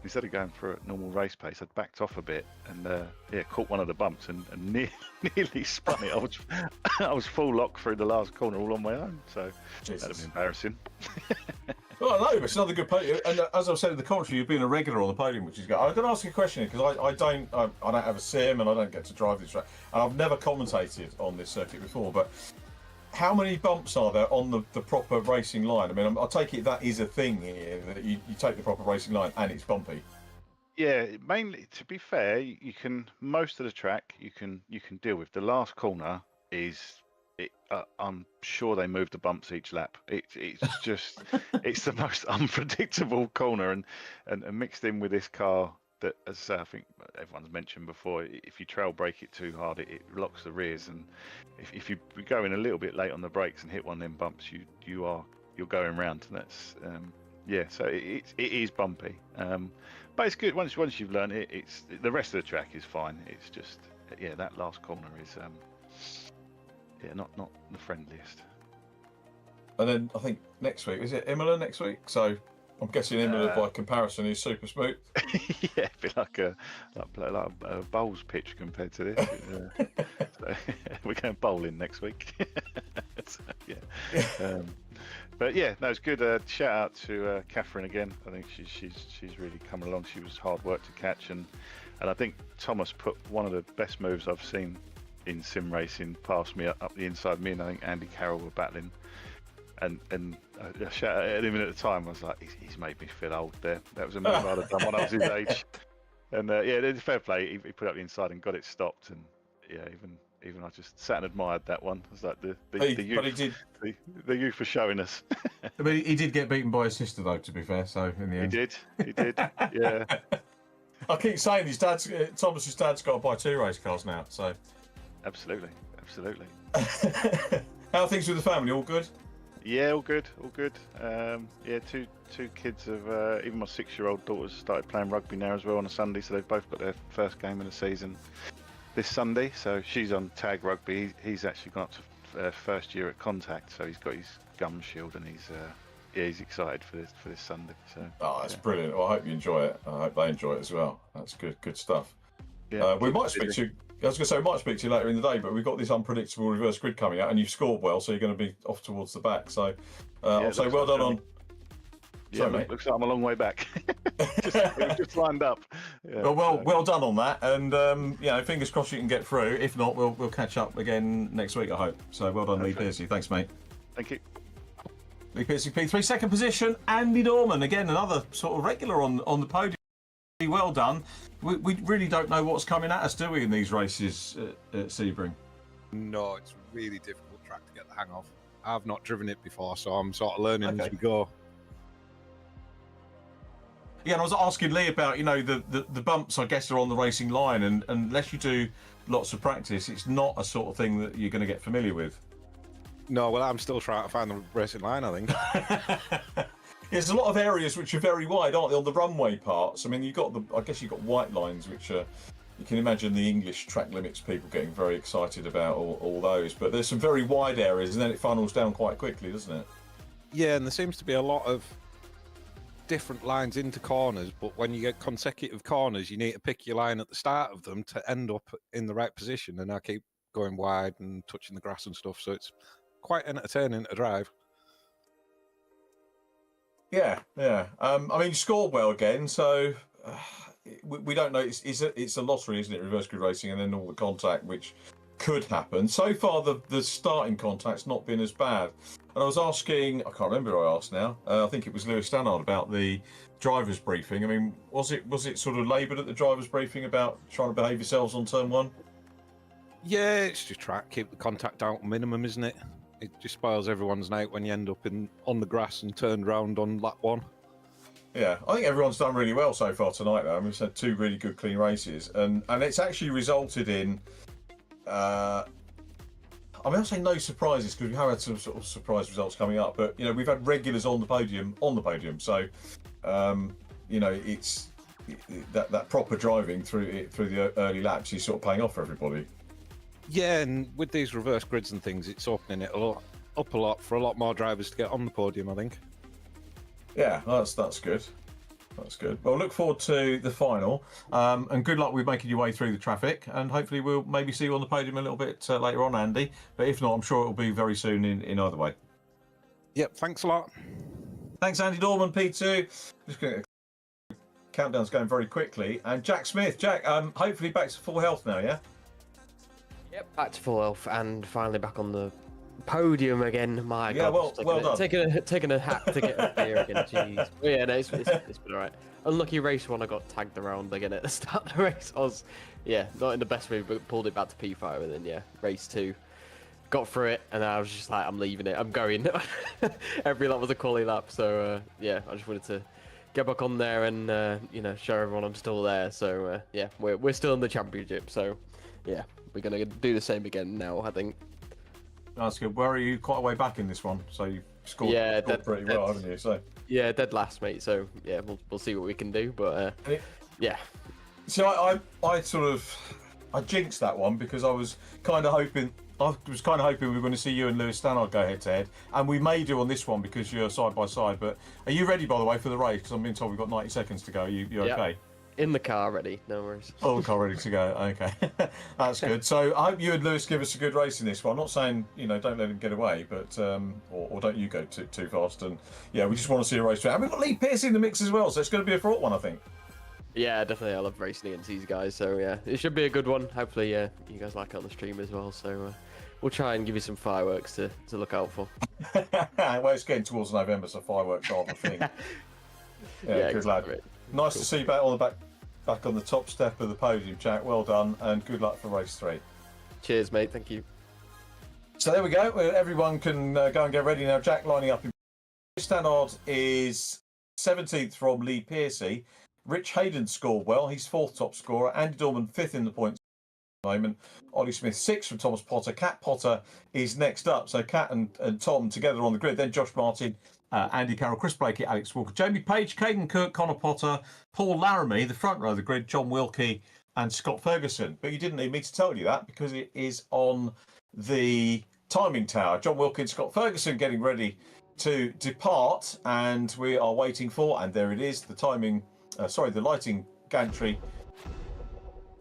instead of going for a normal race pace, I'd backed off a bit and caught one of the bumps and nearly spun it. I was full lock through the last corner all on my own, so that'd have been embarrassing. Well, no, but it's another good podium. And as I've said in the commentary, you've been a regular on the podium, which is good. I'm going to ask you a question because I don't have a sim and I don't get to drive this track, and I've never commentated on this circuit before. But how many bumps are there on the proper racing line? I mean, I'll take it that is a thing here, that you take the proper racing line and it's bumpy. Yeah, mainly, to be fair, you can, most of the track you can deal with. The last corner is, I'm sure they move the bumps each lap. It's just, it's the most unpredictable corner, and mixed in with this car that, as I think everyone's mentioned before, if you trail brake it too hard, it locks the rears, and if you go in a little bit late on the brakes and hit one of them bumps, you're going round, and that's so it is bumpy, but it's good once you've learned it. It's the rest of the track is fine. It's just that last corner is not the friendliest. And then I think next week, is it Imola next week? So I'm guessing Imola by comparison is super smooth. Yeah, a bit like a bowls pitch compared to this. So we're going bowling next week. So, But yeah, no, it's good. Shout out to Catherine again. I think she's really coming along. She was hard work to catch, and I think Thomas put one of the best moves I've seen in sim racing past me up the inside. Me and I think Andy Carroll were battling, and I shouted at him at the time. I was like, he's made me feel old there. That was a move I'd have done when I was his age. And yeah, fair play. He put up the inside and got it stopped, and yeah, even I just sat and admired that one. It was like the youth for showing us. But he did get beaten by his sister, though. To be fair, so in the end, he did. Yeah. I keep saying Thomas's dad's got to buy 2 race cars now. So Absolutely. How are things with the family? All good? Yeah, all good. Yeah, two kids have even my 6-year-old daughter's started playing rugby now as well on a Sunday, so they've both got their first game of the season this Sunday. So she's on tag rugby. He's actually gone up to first year at contact, so he's got his gum shield, and he's excited for this Sunday. So that's brilliant. Well, I hope you enjoy it. I hope they enjoy it as well. That's good stuff. Yeah, we might speak to you. I was going to say we might speak to you later in the day, but we've got this unpredictable reverse grid coming out, and you've scored well, so you're going to be off towards the back. So I'll say well done on. Yeah, looks like I'm a long way back. just lined up. Yeah, well done on that, and fingers crossed you can get through. If not, we'll catch up again next week, I hope. So well done, Lee Piercy. Thanks, mate. Thank you. Lee Piercy, P3, second position. Andy Norman, again, another sort of regular on the podium. Well done. We really don't know what's coming at us, do we, in these races at Sebring? No, it's a really difficult track to get the hang of. I've not driven it before, so I'm sort of learning as we go. Yeah, and I was asking Lee about, the bumps, I guess, are on the racing line, and unless you do lots of practice, it's not a sort of thing that you're going to get familiar with. No, well, I'm still trying to find the racing line, I think. There's a lot of areas which are very wide, aren't they, on the runway parts? I mean, you've got white lines, which are, you can imagine the English track limits people getting very excited about all those, but there's some very wide areas, and then it funnels down quite quickly, doesn't it? Yeah, and there seems to be a lot of different lines into corners, but when you get consecutive corners, you need to pick your line at the start of them to end up in the right position, and I keep going wide and touching the grass and stuff, so it's quite entertaining to drive. Yeah. I mean, you scored well again, so we don't know. It's a lottery, isn't it? Reverse grid racing, and then all the contact, which could happen. So far, the starting contact's not been as bad. And I was asking, I can't remember who I asked now. I think it was Lewis Stannard about the driver's briefing. I mean, was it sort of laboured at the driver's briefing about trying to behave yourselves on turn 1? Yeah, it's just try to keep the contact out minimum, isn't it? It just spoils everyone's night when you end up on the grass and turned round on lap 1. Yeah, I think everyone's done really well so far tonight, though. I mean, we've had 2 really good clean races, and it's actually resulted in, I'll say no surprises, because we have had some sort of surprise results coming up, but, we've had regulars on the podium, so, it's that proper driving through the early laps is sort of paying off for everybody. Yeah, and with these reverse grids and things, it's opening it up a lot for a lot more drivers to get on the podium, I think. Yeah, that's good. That's good. Well, look forward to the final, and good luck with making your way through the traffic, and hopefully we'll maybe see you on the podium a little bit later on, Andy. But if not, I'm sure it'll be very soon in either way. Yep, thanks a lot. Thanks, Andy Norman, P2. Just going to countdown's going very quickly, and Jack Smith. Jack, hopefully back to full health now, yeah? Yep, back to full health and finally back on the podium again. My God, well done. Taking a hack to get up here again. Jeez. But yeah, no, it's been alright. Unlucky race 1, I got tagged around again at the start of the race. I was, not in the best mood, but pulled it back to P5, and then race 2, got through it, and I was just like, I'm leaving it. I'm going. Every lap was a quali lap, so I just wanted to get back on there and show everyone I'm still there. So we're still in the championship. So we're gonna do the same again now, I think. That's good. Where are you? Quite a way back in this one, so you scored pretty well, haven't you? So dead last, mate. So we'll see what we can do, but So I jinxed that one because I was kind of hoping we were going to see you and Lewis Stannard go head to head, and we may do on this one because you're side by side. But are you ready, by the way, for the race? Because I'm being told we've got 90 seconds to go. You okay? In the car ready, no worries. Oh, the car ready to go. Okay, that's good. So I hope you and Lewis give us a good race in this one. I'm not saying don't let him get away, but or don't you go too fast. And yeah, we just want to see a race. And we've got Lee Pearce in the mix as well, so it's going to be a fraught one, I think. Yeah, definitely. I love racing against these guys, so yeah, it should be a good one. Hopefully, you guys like it on the stream as well. So we'll try and give you some fireworks to look out for. Well, it's getting towards November, so fireworks are the thing. Yeah, good lad. Nice to see you back on the top step of the podium, Jack. Well done, and good luck for race 3. Cheers, mate. Thank you. So there we go. Everyone can go and get ready now. Jack lining up. Stannard is 17th from Lee Pearcey. Rich Hayden scored well. He's 4th top scorer. Andy Dorman 5th in the points at the moment. Ollie Smith 6th from Thomas Potter. Cat Potter is next up. So Cat and Tom together on the grid. Then Josh Martin, Andy Carroll, Chris Blakey, Alex Walker, Jamie Page, Caden Cook, Connor Potter, Paul Laramie, the front row of the grid, John Wilkie and Scott Ferguson. But you didn't need me to tell you that because it is on the timing tower. John Wilkie and Scott Ferguson getting ready to depart, and we are waiting for, and there it is, the timing, the lighting gantry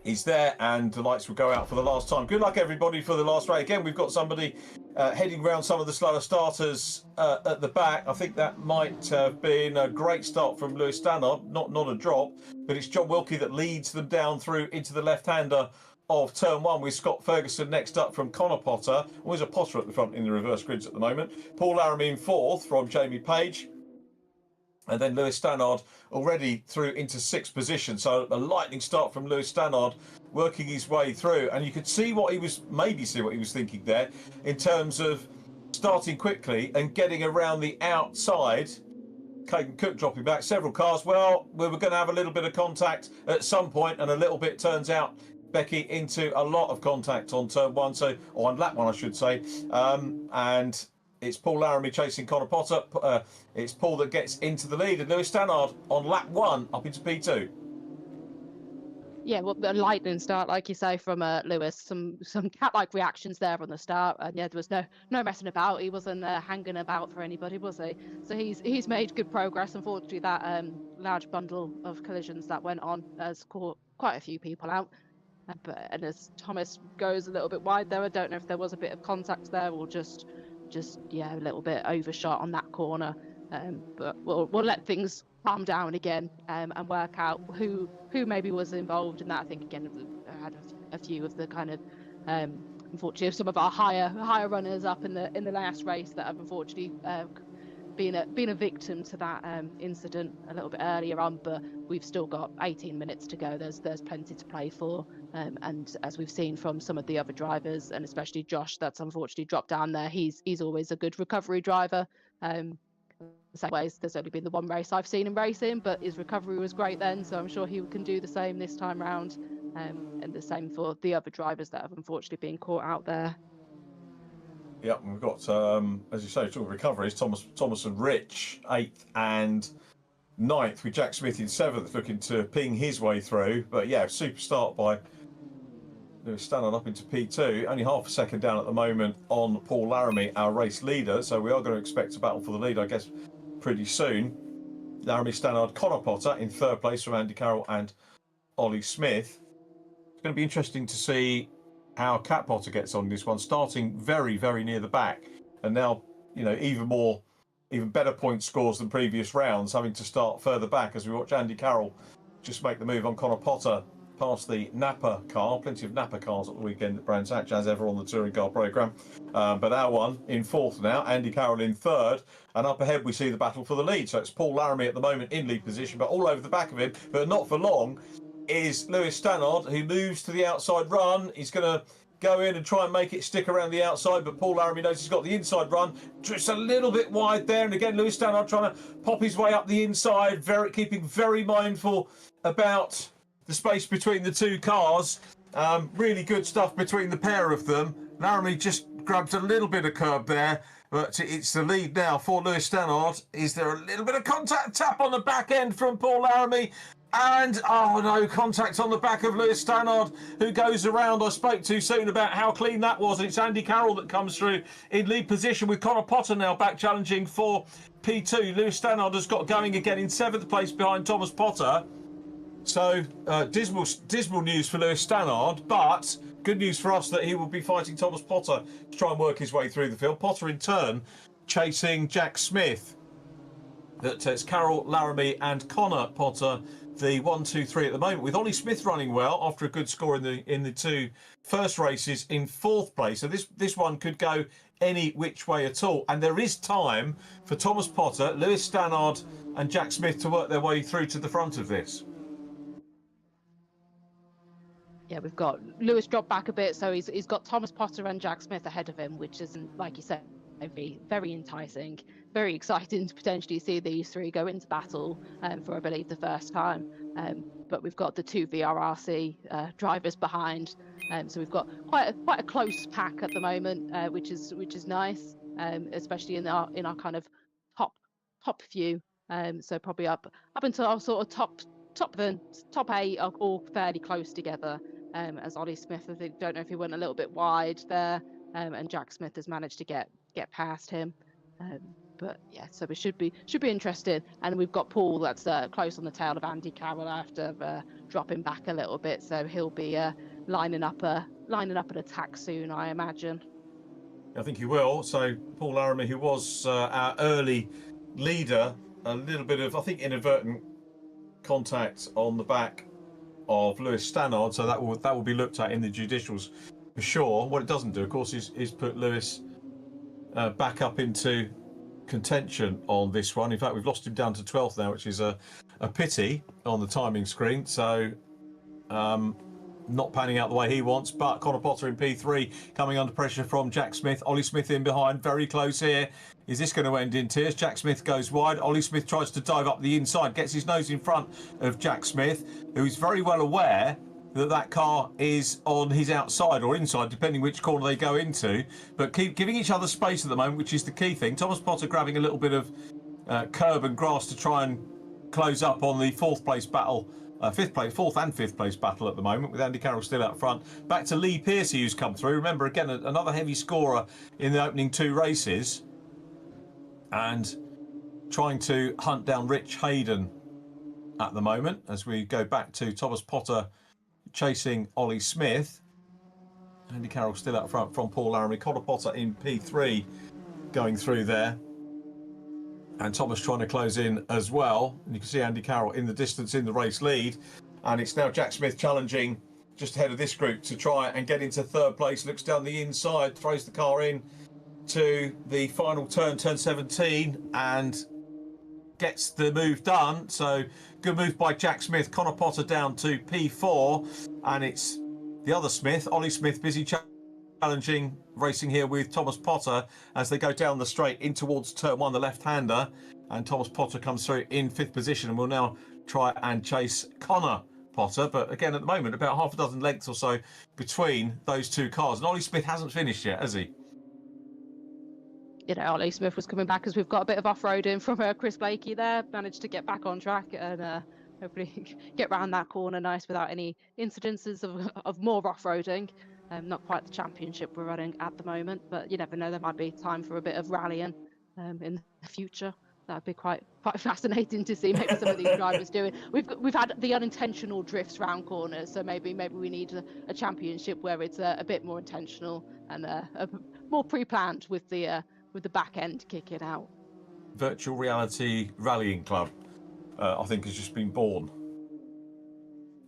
is there, and the lights will go out for the last time. Good luck, everybody, for the last race. Again, we've got somebody heading round some of the slower starters at the back. I think that might have been a great start from Lewis Stannard, not a drop, but it's John Wilkie that leads them down through into the left-hander of turn 1, with Scott Ferguson next up from Connor Potter. Always a Potter at the front in the reverse grids at the moment. Paul Laramie in 4th from Jamie Page. And then Lewis Stannard already through into 6th position. So a lightning start from Lewis Stannard, working his way through. And you could see what he was thinking there in terms of starting quickly and getting around the outside. Caden Cook dropping back several cars. Well, we were going to have a little bit of contact at some point, and a little bit turns out, Becky, into a lot of contact on turn 1, or on lap 1, I should say. And it's Paul Laramie chasing Connor Potter. It's Paul that gets into the lead, and Lewis Stannard on lap 1 up into P2. Yeah, well, a lightning start, like you say, from Lewis. Some cat-like reactions there on the start, and yeah, there was no messing about. He wasn't hanging about for anybody, was he? So he's made good progress. Unfortunately, that large bundle of collisions that went on has caught quite a few people out. And as Thomas goes a little bit wide there, I don't know if there was a bit of contact there or just a little bit overshot on that corner. But we'll let things calm down again and work out who maybe was involved in that. I think again I had a few of the kind of unfortunately some of our higher runners up in the last race that have unfortunately been a victim to that incident a little bit earlier on, but we've still got 18 minutes to go. There's plenty to play for, and as we've seen from some of the other drivers, and especially Josh, that's unfortunately dropped down there. He's always a good recovery driver. Same ways, there's only been the one race I've seen him racing, but his recovery was great then, so I'm sure he can do the same this time round, and the same for the other drivers that have unfortunately been caught out there. Yeah, we've got, as you say, talking recoveries, Thomas and Rich, 8th and 9th, with Jack Smith in 7th, looking to ping his way through. But yeah, super start by Lewis Stannard up into P2. Only half a second down at the moment on Paul Laramie, our race leader. So we are going to expect a battle for the lead, I guess, pretty soon. Laramie, Stannard, Connor Potter in 3rd place from Andy Carroll and Ollie Smith. It's going to be interesting to see how Cat Potter gets on this one, starting very, very near the back, and now even better point scores than previous rounds, having to start further back as we watch Andy Carroll just make the move on Connor Potter past the Napa car. Plenty of Napa cars at the weekend at Brands Hatch, as ever on the touring car programme. But our one in 4th now, Andy Carroll in 3rd, and up ahead we see the battle for the lead. So it's Paul Laramie at the moment in lead position, but all over the back of him, but not for long, is Lewis Stannard, who moves to the outside run. He's going to go in and try and make it stick around the outside, but Paul Laramie knows he's got the inside run. Just a little bit wide there, and again Lewis Stannard trying to pop his way up the inside, keeping very mindful about the space between the two cars. Really good stuff between the pair of them. Laramie just grabs a little bit of curb there, but it's the lead now for Lewis Stannard. Is there a little bit of contact tap on the back end from Paul Laramie? And, oh no, contact on the back of Lewis Stannard, who goes around. I spoke too soon about how clean that was. And it's Andy Carroll that comes through in lead position, with Connor Potter now back challenging for P2. Lewis Stannard has got going again in 7th place behind Thomas Potter. So dismal news for Lewis Stannard, but good news for us that he will be fighting Thomas Potter to try and work his way through the field. Potter in turn chasing Jack Smith. It's Carroll, Laramie and Connor Potter, the 1, 2, 3 at the moment, with Ollie Smith running well after a good score in the two first races in 4th place. So this one could go any which way at all. And there is time for Thomas Potter, Lewis Stannard and Jack Smith to work their way through to the front of this. Yeah, we've got Lewis dropped back a bit, so he's got Thomas Potter and Jack Smith ahead of him, which isn't, like you said, very enticing, very exciting to potentially see these three go into battle for, I believe, the first time. But we've got the 2 VRRC drivers behind, so we've got quite a close pack at the moment, which is nice, especially in our kind of top few. So probably up until our sort of top 8 are all fairly close together. As Ollie Smith, I think, don't know if he went a little bit wide there, and Jack Smith has managed to get past him. But yeah, so it should be interesting. And we've got Paul that's close on the tail of Andy Carroll after dropping back a little bit, so he'll be lining up an attack soon, I imagine. I think he will. So Paul Laramie, who was our early leader, a little bit of, I think, inadvertent contact on the back of Lewis Stannard, so that will be looked at in the judicials for sure. What it doesn't do, of course, is put Lewis back up into contention on this one. In fact, we've lost him down to 12th now, which is a pity on the timing screen. So not panning out the way he wants, but Connor Potter in P3 coming under pressure from Jack Smith. Ollie Smith in behind, very close here. Is this going to end in tears? Jack Smith goes wide. Ollie Smith tries to dive up the inside, gets his nose in front of Jack Smith, who is very well aware that car is on his outside or inside, depending which corner they go into, but keep giving each other space at the moment, which is the key thing. Thomas Potter grabbing a little bit of curb and grass to try and close up on the 4th place battle, 4th and 5th place battle at the moment, with Andy Carroll still out front. Back to Lee Piercy, who's come through. Remember, again, another heavy scorer in the opening 2 races, and trying to hunt down Rich Hayden at the moment as we go back to Thomas Potter chasing Ollie Smith. Andy Carroll still out front from Paul Laramie. Connor Potter in P3 going through there, and Thomas trying to close in as well. And you can see Andy Carroll in the distance in the race lead, and it's now Jack Smith challenging just ahead of this group to try and get into 3rd place. Looks down the inside, throws the car in to the final turn 17, and gets the move done. So good move by Jack Smith. Connor Potter down to P4, and it's the other Smith, Ollie Smith, busy challenging, racing here with Thomas Potter as they go down the straight in towards turn 1, the left-hander, and Thomas Potter comes through in 5th position and will now try and chase Connor Potter. But again, at the moment, about half a dozen lengths or so between those two cars, and Ollie Smith hasn't finished yet, has he? You know, Ollie Smith was coming back as we've got a bit of off-roading from Chris Blakey there. Managed to get back on track and hopefully get round that corner nice without any incidences of more off-roading. Not quite the championship we're running at the moment, but you never know, there might be time for a bit of rallying in the future. That'd be quite fascinating to see maybe some of these drivers doing. We've had the unintentional drifts round corners, so maybe we need a championship where it's a bit more intentional and more pre-planned with the back end kicking out. Virtual reality rallying club, I think, has just been born.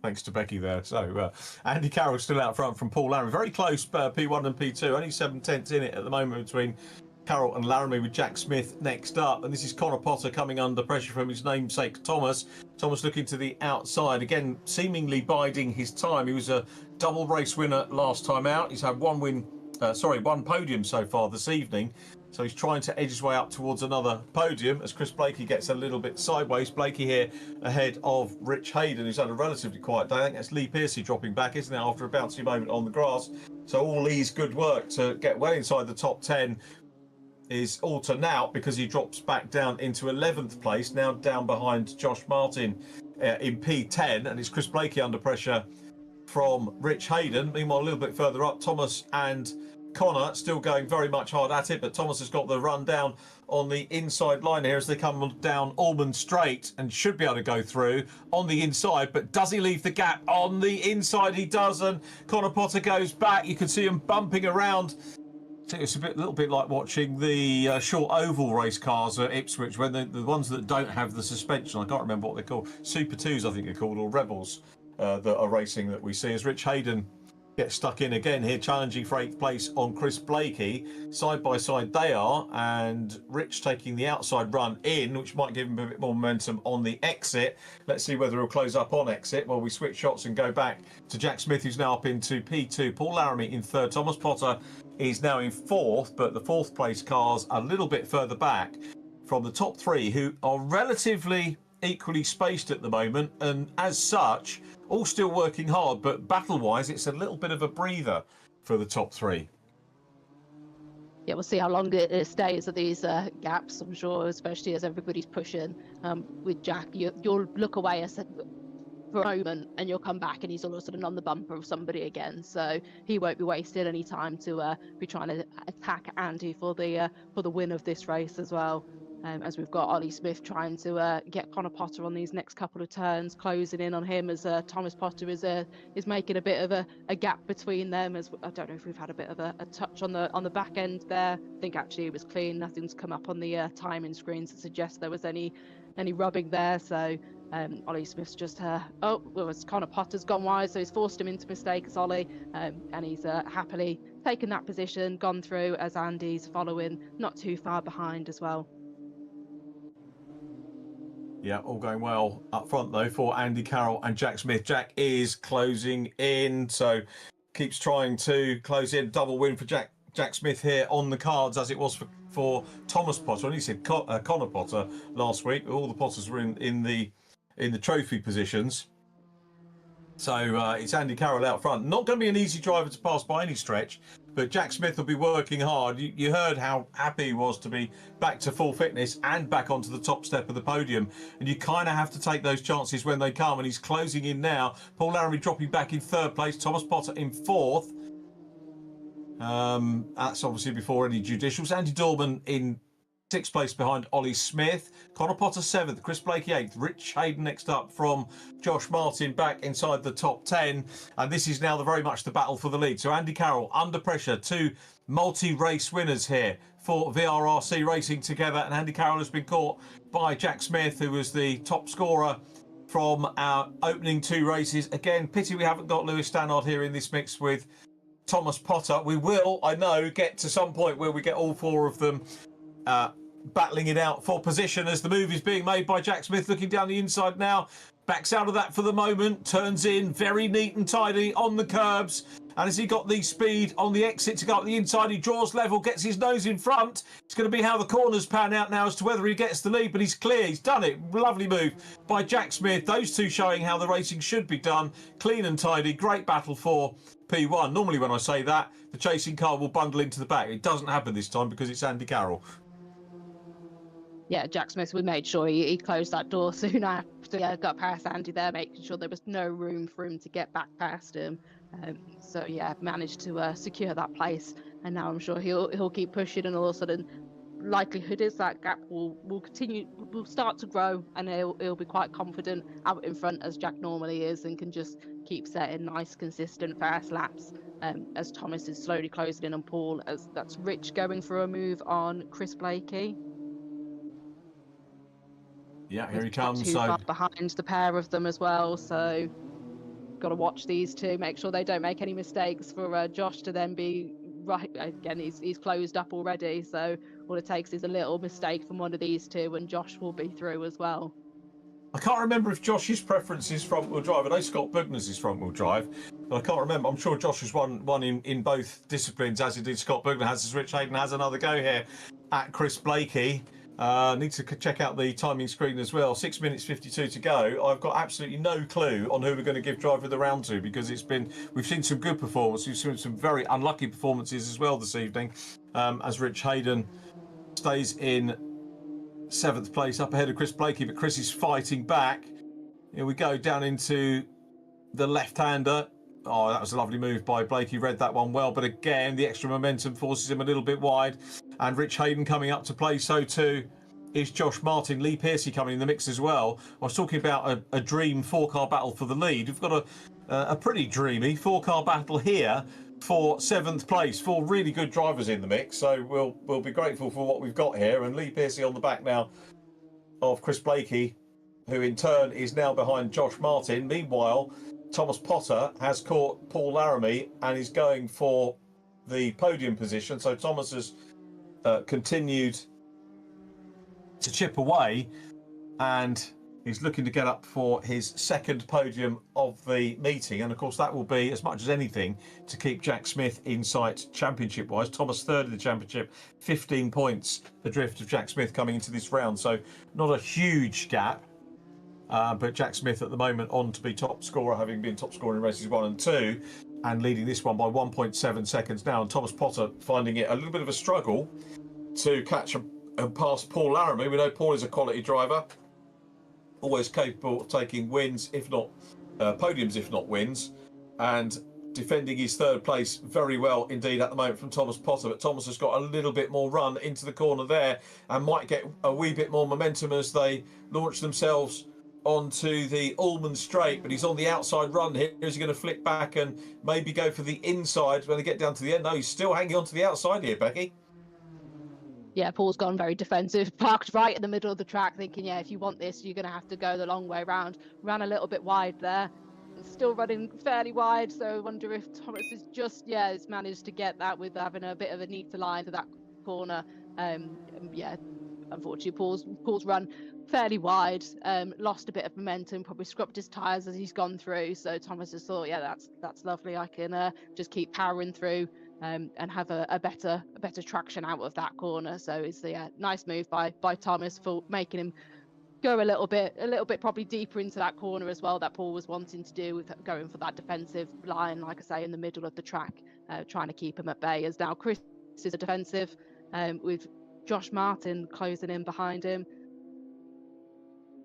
Thanks to Becky there. So Andy Carroll still out front from Paul Laramie. Very close, P1 and P2. Only 7/10 in it at the moment between Carroll and Laramie, with Jack Smith next up. And this is Connor Potter coming under pressure from his namesake Thomas. Thomas looking to the outside, again, seemingly biding his time. He was a double race winner last time out. He's had one podium so far this evening. So he's trying to edge his way up towards another podium as Chris Blakey gets a little bit sideways. Blakey here ahead of Rich Hayden, who's had a relatively quiet day. I think that's Lee Piercy dropping back, isn't it, after a bouncy moment on the grass. So all Lee's good work to get well inside the top 10 is all to naught, because he drops back down into 11th place, now down behind Josh Martin in P10, and it's Chris Blakey under pressure from Rich Hayden. Meanwhile, a little bit further up, Thomas and Connor still going very much hard at it, but Thomas has got the run down on the inside line here as they come down Allman Straight and should be able to go through on the inside. But does he leave the gap on the inside? He does, and Connor Potter goes back. You can see him bumping around. It's a little bit like watching the short oval race cars at Ipswich when the ones that don't have the suspension, I can't remember what they're called, Super 2s I think they're called, or Rebels that are racing that we see as Rich Hayden gets stuck in again here, challenging for 8th place on Chris Blakey. Side by side they are, and Rich taking the outside run in, which might give him a bit more momentum on the exit. Let's see whether he'll close up on exit while we switch shots and go back to Jack Smith, who's now up into P2. Paul Laramie in 3rd. Thomas Potter is now in 4th, but the 4th place cars a little bit further back from the top 3, who are relatively equally spaced at the moment, and as such all still working hard, but battle-wise, it's a little bit of a breather for the top 3. Yeah, we'll see how long it stays at these gaps, I'm sure, especially as everybody's pushing. With Jack, you'll look away for a moment and you'll come back and he's all of a sudden on the bumper of somebody again. So he won't be wasting any time to be trying to attack Andy for the win of this race as well. As we've got Ollie Smith trying to get Connor Potter on these next couple of turns, closing in on him as Thomas Potter is making a bit of a gap between them. As I don't know if we've had a bit of a touch on the back end there. I think actually it was clean. Nothing's come up on the timing screens to suggest there was any rubbing there. So Ollie Smith's just Connor Potter's gone wide, so he's forced him into mistakes, Ollie, and he's happily taken that position, gone through as Andy's following, not too far behind as well. Yeah, all going well up front though for Andy Carroll and Jack Smith. Jack is closing in, so keeps trying to close in. Double win for Jack Smith here on the cards, as it was for Thomas Potter. And he said Connor Potter last week. All the Potters were in the trophy positions. So it's Andy Carroll out front. Not going to be an easy driver to pass by any stretch, but Jack Smith will be working hard. You heard how happy he was to be back to full fitness and back onto the top step of the podium. And you kind of have to take those chances when they come. And he's closing in now. Paul Laramie dropping back in 3rd place. Thomas Potter in 4th. That's obviously before any judicials. Andy Dorman in 6th place behind Ollie Smith. Connor Potter 7th, Chris Blakey 8th, Rich Hayden next up from Josh Martin back inside the top 10. And this is now very much the battle for the lead. So Andy Carroll under pressure, 2 multi-race winners here for VRRC racing together. And Andy Carroll has been caught by Jack Smith, who was the top scorer from our opening 2 races. Again, pity we haven't got Lewis Stannard here in this mix with Thomas Potter. We will, I know, get to some point where we get all 4 of them battling it out for position as the move is being made by Jack Smith, looking down the inside now. Backs out of that for the moment, turns in very neat and tidy on the curbs. And has he got the speed on the exit to go up the inside? He draws level, gets his nose in front. It's going to be how the corners pan out now as to whether he gets the lead, but he's clear. He's done it. Lovely move by Jack Smith. Those 2 showing how the racing should be done. Clean and tidy. Great battle for P1. Normally when I say that, the chasing car will bundle into the back. It doesn't happen this time because it's Andy Carroll. Yeah, Jack Smith, we made sure he closed that door soon after he got past Andy there, making sure there was no room for him to get back past him. So yeah, managed to secure that place, and now I'm sure he'll keep pushing, and all of a sudden, likelihood is that gap will start to grow, and he'll be quite confident out in front as Jack normally is, and can just keep setting nice, consistent, fast laps. As Thomas is slowly closing in on Paul, as that's Rich going for a move on Chris Blakey. Yeah, here he comes. Too far behind the pair of them as well, so got to watch these 2, make sure they don't make any mistakes for Josh to then be right again. He's closed up already, so all it takes is a little mistake from one of these 2 and Josh will be through as well. I can't remember if Josh's preference is front-wheel drive. I know Scott Bugner's is front-wheel drive, but I can't remember. I'm sure Josh has won in both disciplines, as he did Scott Bugner has, as Rich Hayden has another go here at Chris Blakey. Need to check out the timing screen as well. 6 minutes 52 to go. I've got absolutely no clue on who we're going to give driver of the round to, because we've seen some good performances, we've seen some very unlucky performances as well this evening. As Rich Hayden stays in 7th place up ahead of Chris Blakey, but Chris is fighting back. Here we go down into the left-hander Oh, that was a lovely move by Blake. He read that one well, but again, the extra momentum forces him a little bit wide. And Rich Hayden coming up to play, so too is Josh Martin. Lee Pearcey coming in the mix as well. I was talking about a dream four-car battle for the lead. We've got a pretty dreamy four-car battle here for 7th place. 4 really good drivers in the mix, so we'll be grateful for what we've got here. And Lee Pearcey on the back now of Chris Blakey, who in turn is now behind Josh Martin. Meanwhile, Thomas Potter has caught Paul Laramie and is going for the podium position. So Thomas has continued to chip away, and he's looking to get up for his 2nd podium of the meeting. And of course, that will be, as much as anything, to keep Jack Smith in sight championship-wise. Thomas 3rd in the championship, 15 points adrift of Jack Smith coming into this round. So not a huge gap. But Jack Smith at the moment on to be top scorer, having been top scorer in races 1 and 2, and leading this one by 1.7 seconds now. And Thomas Potter finding it a little bit of a struggle to catch and pass Paul Laramie. We know Paul is a quality driver, always capable of taking wins, if not podiums, if not wins, and defending his 3rd place very well indeed at the moment from Thomas Potter. But Thomas has got a little bit more run into the corner there and might get a wee bit more momentum as they launch themselves onto the Ullman straight, but he's on the outside run here. Is he going to flick back and maybe go for the inside when they get down to the end? No, he's still hanging on to the outside here, Becky. Yeah, Paul's gone very defensive, parked right in the middle of the track, thinking, yeah, if you want this, you're going to have to go the long way round. Ran a little bit wide there. Still running fairly wide, so I wonder if Thomas is just, has managed to get that with having a bit of a neater line to that corner. Unfortunately, Paul's run fairly wide, lost a bit of momentum, probably scrubbed his tyres as he's gone through. So Thomas has thought, yeah, that's lovely. I can just keep powering through and have a better traction out of that corner. So it's a nice move by Thomas for making him go a little bit probably deeper into that corner as well, that Paul was wanting to do, with going for that defensive line, like I say, in the middle of the track, trying to keep him at bay. As now Chris is a defensive with Josh Martin closing in behind him.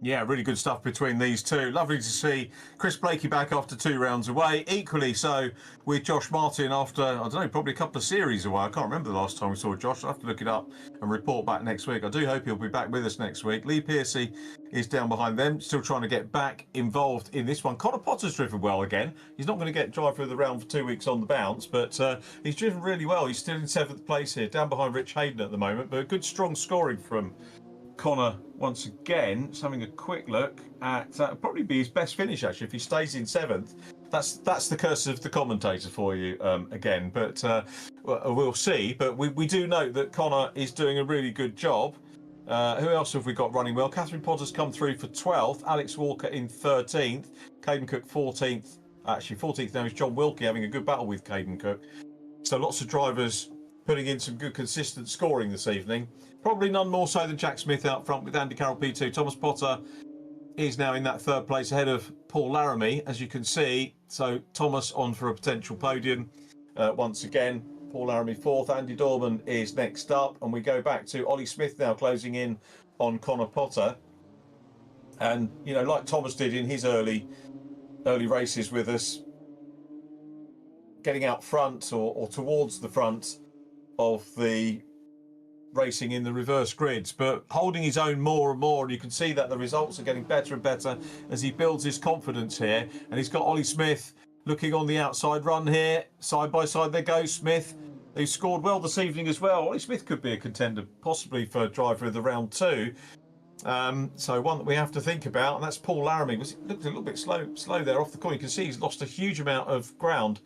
Yeah, really good stuff between these two. Lovely to see Chris Blakey back after 2 rounds away. Equally so with Josh Martin after, I don't know, probably a couple of series away. I can't remember the last time we saw Josh. I'll have to look it up and report back next week. I do hope he'll be back with us next week. Lee Pearcey is down behind them, still trying to get back involved in this one. Connor Potter's driven well again. He's not going to get drive through the round for 2 weeks on the bounce, but he's driven really well. He's still in 7th place here, down behind Rich Hayden at the moment, but good strong scoring from Connor once again. Just having a quick look at probably be his best finish actually if he stays in 7th. That's the curse of the commentator for you again, but we'll see. But we do note that Connor is doing a really good job. Who else have we got running well? Catherine Potter's come through for 12th. Alex Walker in 13th. Caden Cook 14th. Actually 14th now is John Wilkie, having a good battle with Caden Cook. So lots of drivers putting in some good consistent scoring this evening. Probably none more so than Jack Smith out front with Andy Carroll P2. Thomas Potter is now in that 3rd place ahead of Paul Laramie, as you can see. So Thomas on for a potential podium once again. Paul Laramie 4th. Andy Dorman is next up. And we go back to Ollie Smith now closing in on Connor Potter. And, you know, like Thomas did in his early races with us, getting out front or towards the front of the racing in the reverse grids, but holding his own more and more, and you can see that the results are getting better and better as he builds his confidence here. And he's got Ollie Smith looking on the outside run here. Side by side there goes Smith, who scored well this evening as well. Ollie Smith could be a contender possibly for driver of the round 2. So one that we have to think about, and that's Paul Laramie. Looked a little bit slow there off the corner. You can see he's lost a huge amount of ground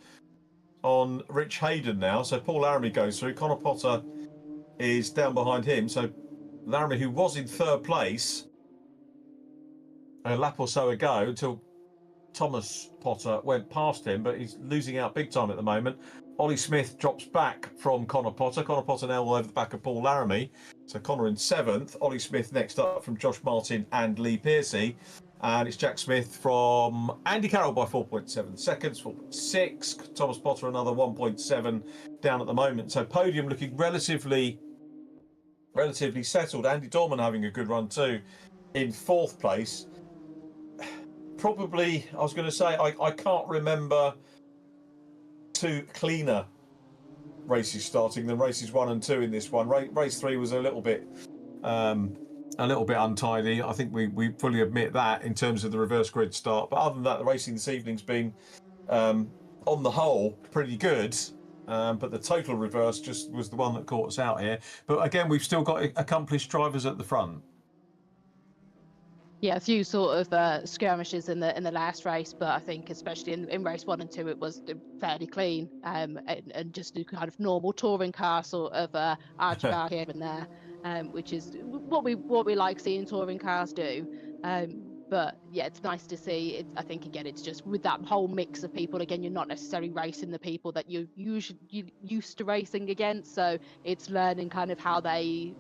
on Rich Hayden now. So Paul Laramie goes through. Connor Potter is down behind him. So Laramie, who was in 3rd place a lap or so ago until Thomas Potter went past him, but he's losing out big time at the moment. Ollie Smith drops back from Connor Potter. Connor Potter now all over the back of Paul Laramie. So Connor in 7th. Ollie Smith next up from Josh Martin and Lee Pearcey. And it's Jack Smith from Andy Carroll by 4.7 seconds, 4.6. Thomas Potter another 1.7 down at the moment. So podium looking relatively settled. Andy Dorman having a good run too in 4th place. Probably, I was going to say, I can't remember two cleaner races starting than races 1 and 2 in this one. Race 3 was a little bit untidy. I think we fully admit that in terms of the reverse grid start. But other than that, the racing this evening's been, on the whole, pretty good. But the total reverse just was the one that caught us out here. But again, we've still got accomplished drivers at the front. Yeah, a few sort of skirmishes in the last race, but I think especially in race 1 and 2 it was fairly clean, and just a kind of normal touring car sort of archback here and there, which is what we like seeing touring cars do. But yeah, it's nice to see. I think again, it's just with that whole mix of people. Again, you're not necessarily racing the people that you used to racing against. So it's learning kind of how they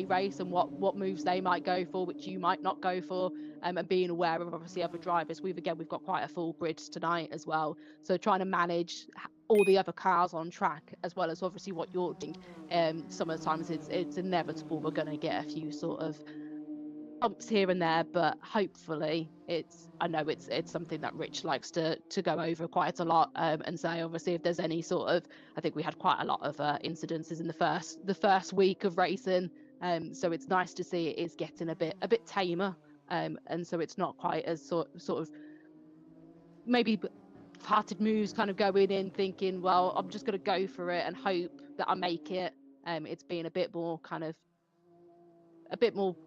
race and what moves they might go for, which you might not go for, and being aware of obviously other drivers. We've got quite a full grid tonight as well. So trying to manage all the other cars on track as well as obviously what you're doing. Some of the times it's inevitable we're going to get a few sort of bumps here and there, but hopefully I know it's something that Rich likes to go over quite a lot, and say obviously if there's any sort of, I think we had quite a lot of incidences in the first week of racing, so it's nice to see it is getting a bit tamer, and so it's not quite as sort of maybe hearted moves kind of going in thinking, well, I'm just going to go for it and hope that I make it. It's being a bit more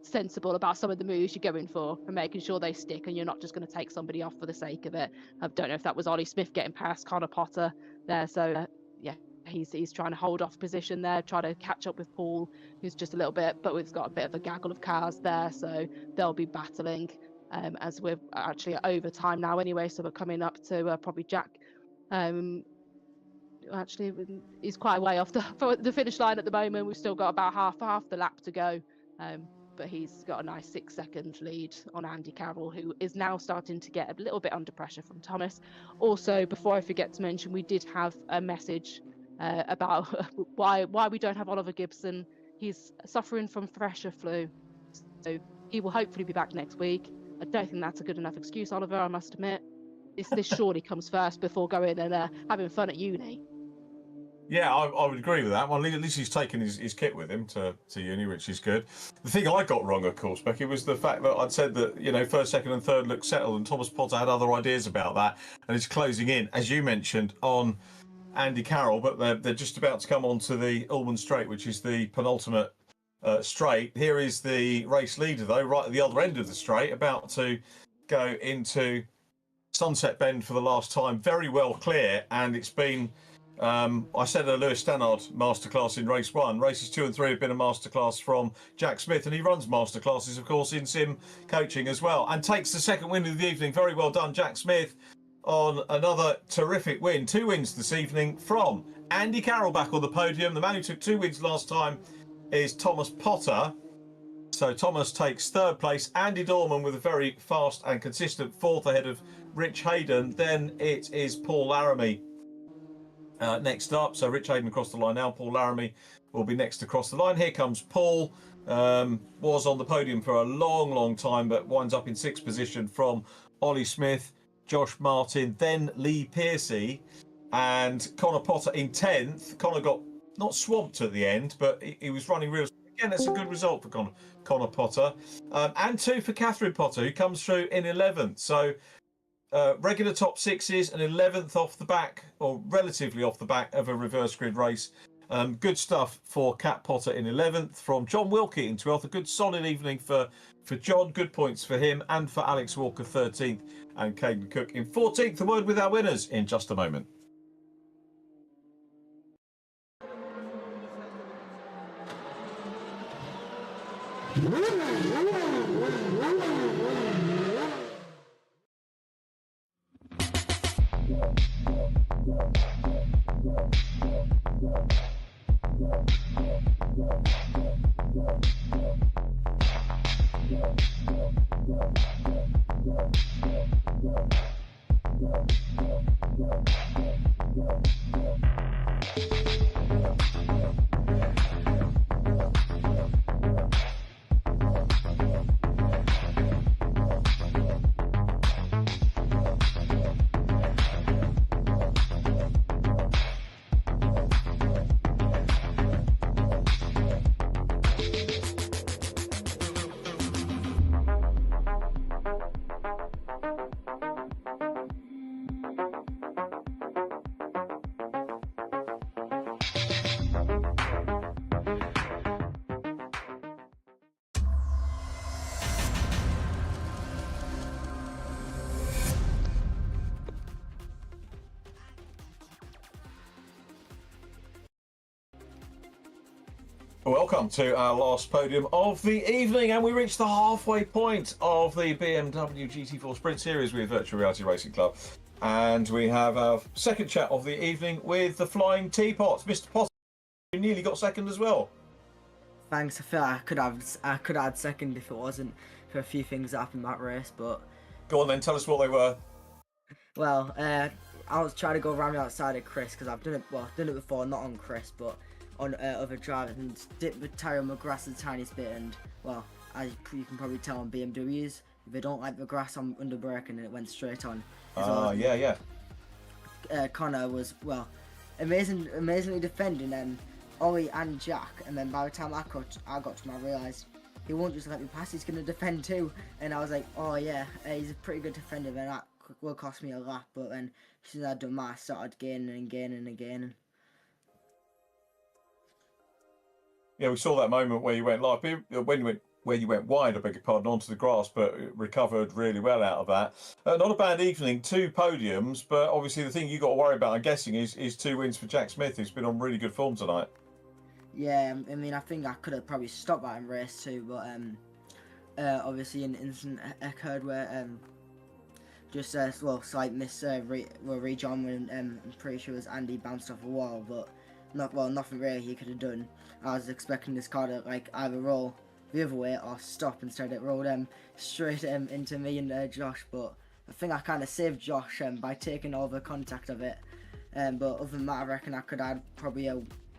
sensible about some of the moves you're going for and making sure they stick, and you're not just going to take somebody off for the sake of it. I don't know if that was Ollie Smith getting past Connor Potter there, so yeah, he's trying to hold off position there, try to catch up with Paul, who's just a little bit, but we've got a bit of a gaggle of cars there, so they'll be battling, as we're actually at overtime now anyway, so we're coming up to probably Jack. Actually, he's quite a way off the finish line at the moment. We've still got about half the lap to go. But he's got a nice 6-second lead on Andy Carroll, who is now starting to get a little bit under pressure from Thomas. Also, before I forget to mention, we did have a message about why we don't have Oliver Gibson. He's suffering from fresher flu, so he will hopefully be back next week. I don't think that's a good enough excuse, Oliver, I must admit. This surely comes first before going and having fun at uni. Yeah, I would agree with that. Well, at least he's taken his kit with him to uni, which is good. The thing I got wrong, of course, Becky, was the fact that I'd said that, first, second and third looked settled, and Thomas Potter had other ideas about that, and he's closing in, as you mentioned, on Andy Carroll, but they're just about to come onto the Ullman Straight, which is the penultimate straight. Here is the race leader, though, right at the other end of the straight, about to go into Sunset Bend for the last time. Very well clear, and it's been... I said a Lewis Stannard masterclass in race 1. Races 2 and 3 have been a masterclass from Jack Smith, and he runs masterclasses, of course, in sim coaching as well, and takes the second win of the evening. Very well done, Jack Smith, on another terrific win. 2 wins this evening from Andy Carroll back on the podium. The man who took 2 wins last time is Thomas Potter. So Thomas takes 3rd place. Andy Dorman with a very fast and consistent 4th ahead of Rich Hayden. Then it is Paul Laramie next up. So Rich Hayden across the line now. Paul Laramie will be next across the line. Here comes Paul. Was on the podium for a long time, but winds up in 6th position from Ollie Smith, Josh Martin, then Lee Piercy, and Connor Potter in 10th. Connor got not swamped at the end, but he was running real. Again, that's a good result for Connor Potter. And 2 for Catherine Potter, who comes through in 11th. So regular top 6s and 11th off the back, or relatively off the back of a reverse grid race. Good stuff for Cat Potter in 11th, from John Wilkie in 12th. A good solid evening for John. Good points for him, and for Alex Walker 13th, and Caden Cook in 14th. The word with our winners in just a moment. Welcome to our last podium of the evening, and we reached the halfway point of the BMW GT4 Sprint Series with Virtual Reality Racing Club. And we have our second chat of the evening with the Flying Teapot. Mr. Potter, you nearly got second as well. Thanks. I feel like I could have had second if it wasn't for a few things that happened in that race. But Go on then, tell us what they were. well, I was trying to go around the outside of Chris because I've done it before, not on Chris, but on other drivers, and dip the tyre on the grass the tiniest bit. And well, as you can probably tell on BMWs, if they don't like the grass on under braking, it went straight on. Yeah. Connor was amazingly defending Ollie and Jack, and then by the time I got to him, I realised he won't just let me pass, he's going to defend too. And I was like, oh yeah, he's a pretty good defender, and that will cost me a lap. But then as soon as I'd done that, I started gaining and gaining and gaining. Yeah, we saw that moment where you went live, where you went wide, I beg your pardon, onto the grass, but recovered really well out of that. Not a bad evening, 2 podiums, but obviously the thing you got to worry about, I'm guessing, is 2 wins for Jack Smith, who's been on really good form tonight. Yeah, I mean, I think I could have probably stopped that in race 2, but obviously an incident occurred where slight miss rejoin when I'm pretty sure it was Andy bounced off a wall, but nothing really he could have done. I was expecting this car to either roll the other way or stop. Instead it rolled straight into me and Josh, but I think I kind of saved Josh by taking over contact of it. But other than that, I reckon I could add probably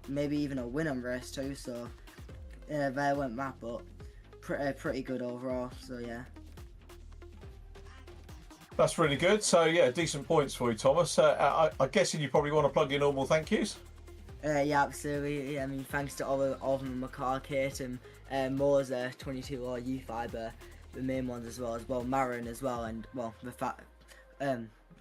maybe even a win on race 2, so there went that, but pretty good overall, so yeah. That's really good. So yeah, decent points for you, Thomas. I'm guessing you probably want to plug your normal thank yous. Yeah, absolutely. Yeah, I mean, thanks to all of them, McCall, Kate, and Moore's 22 or U5, the main ones as well, Marin as well, and well, the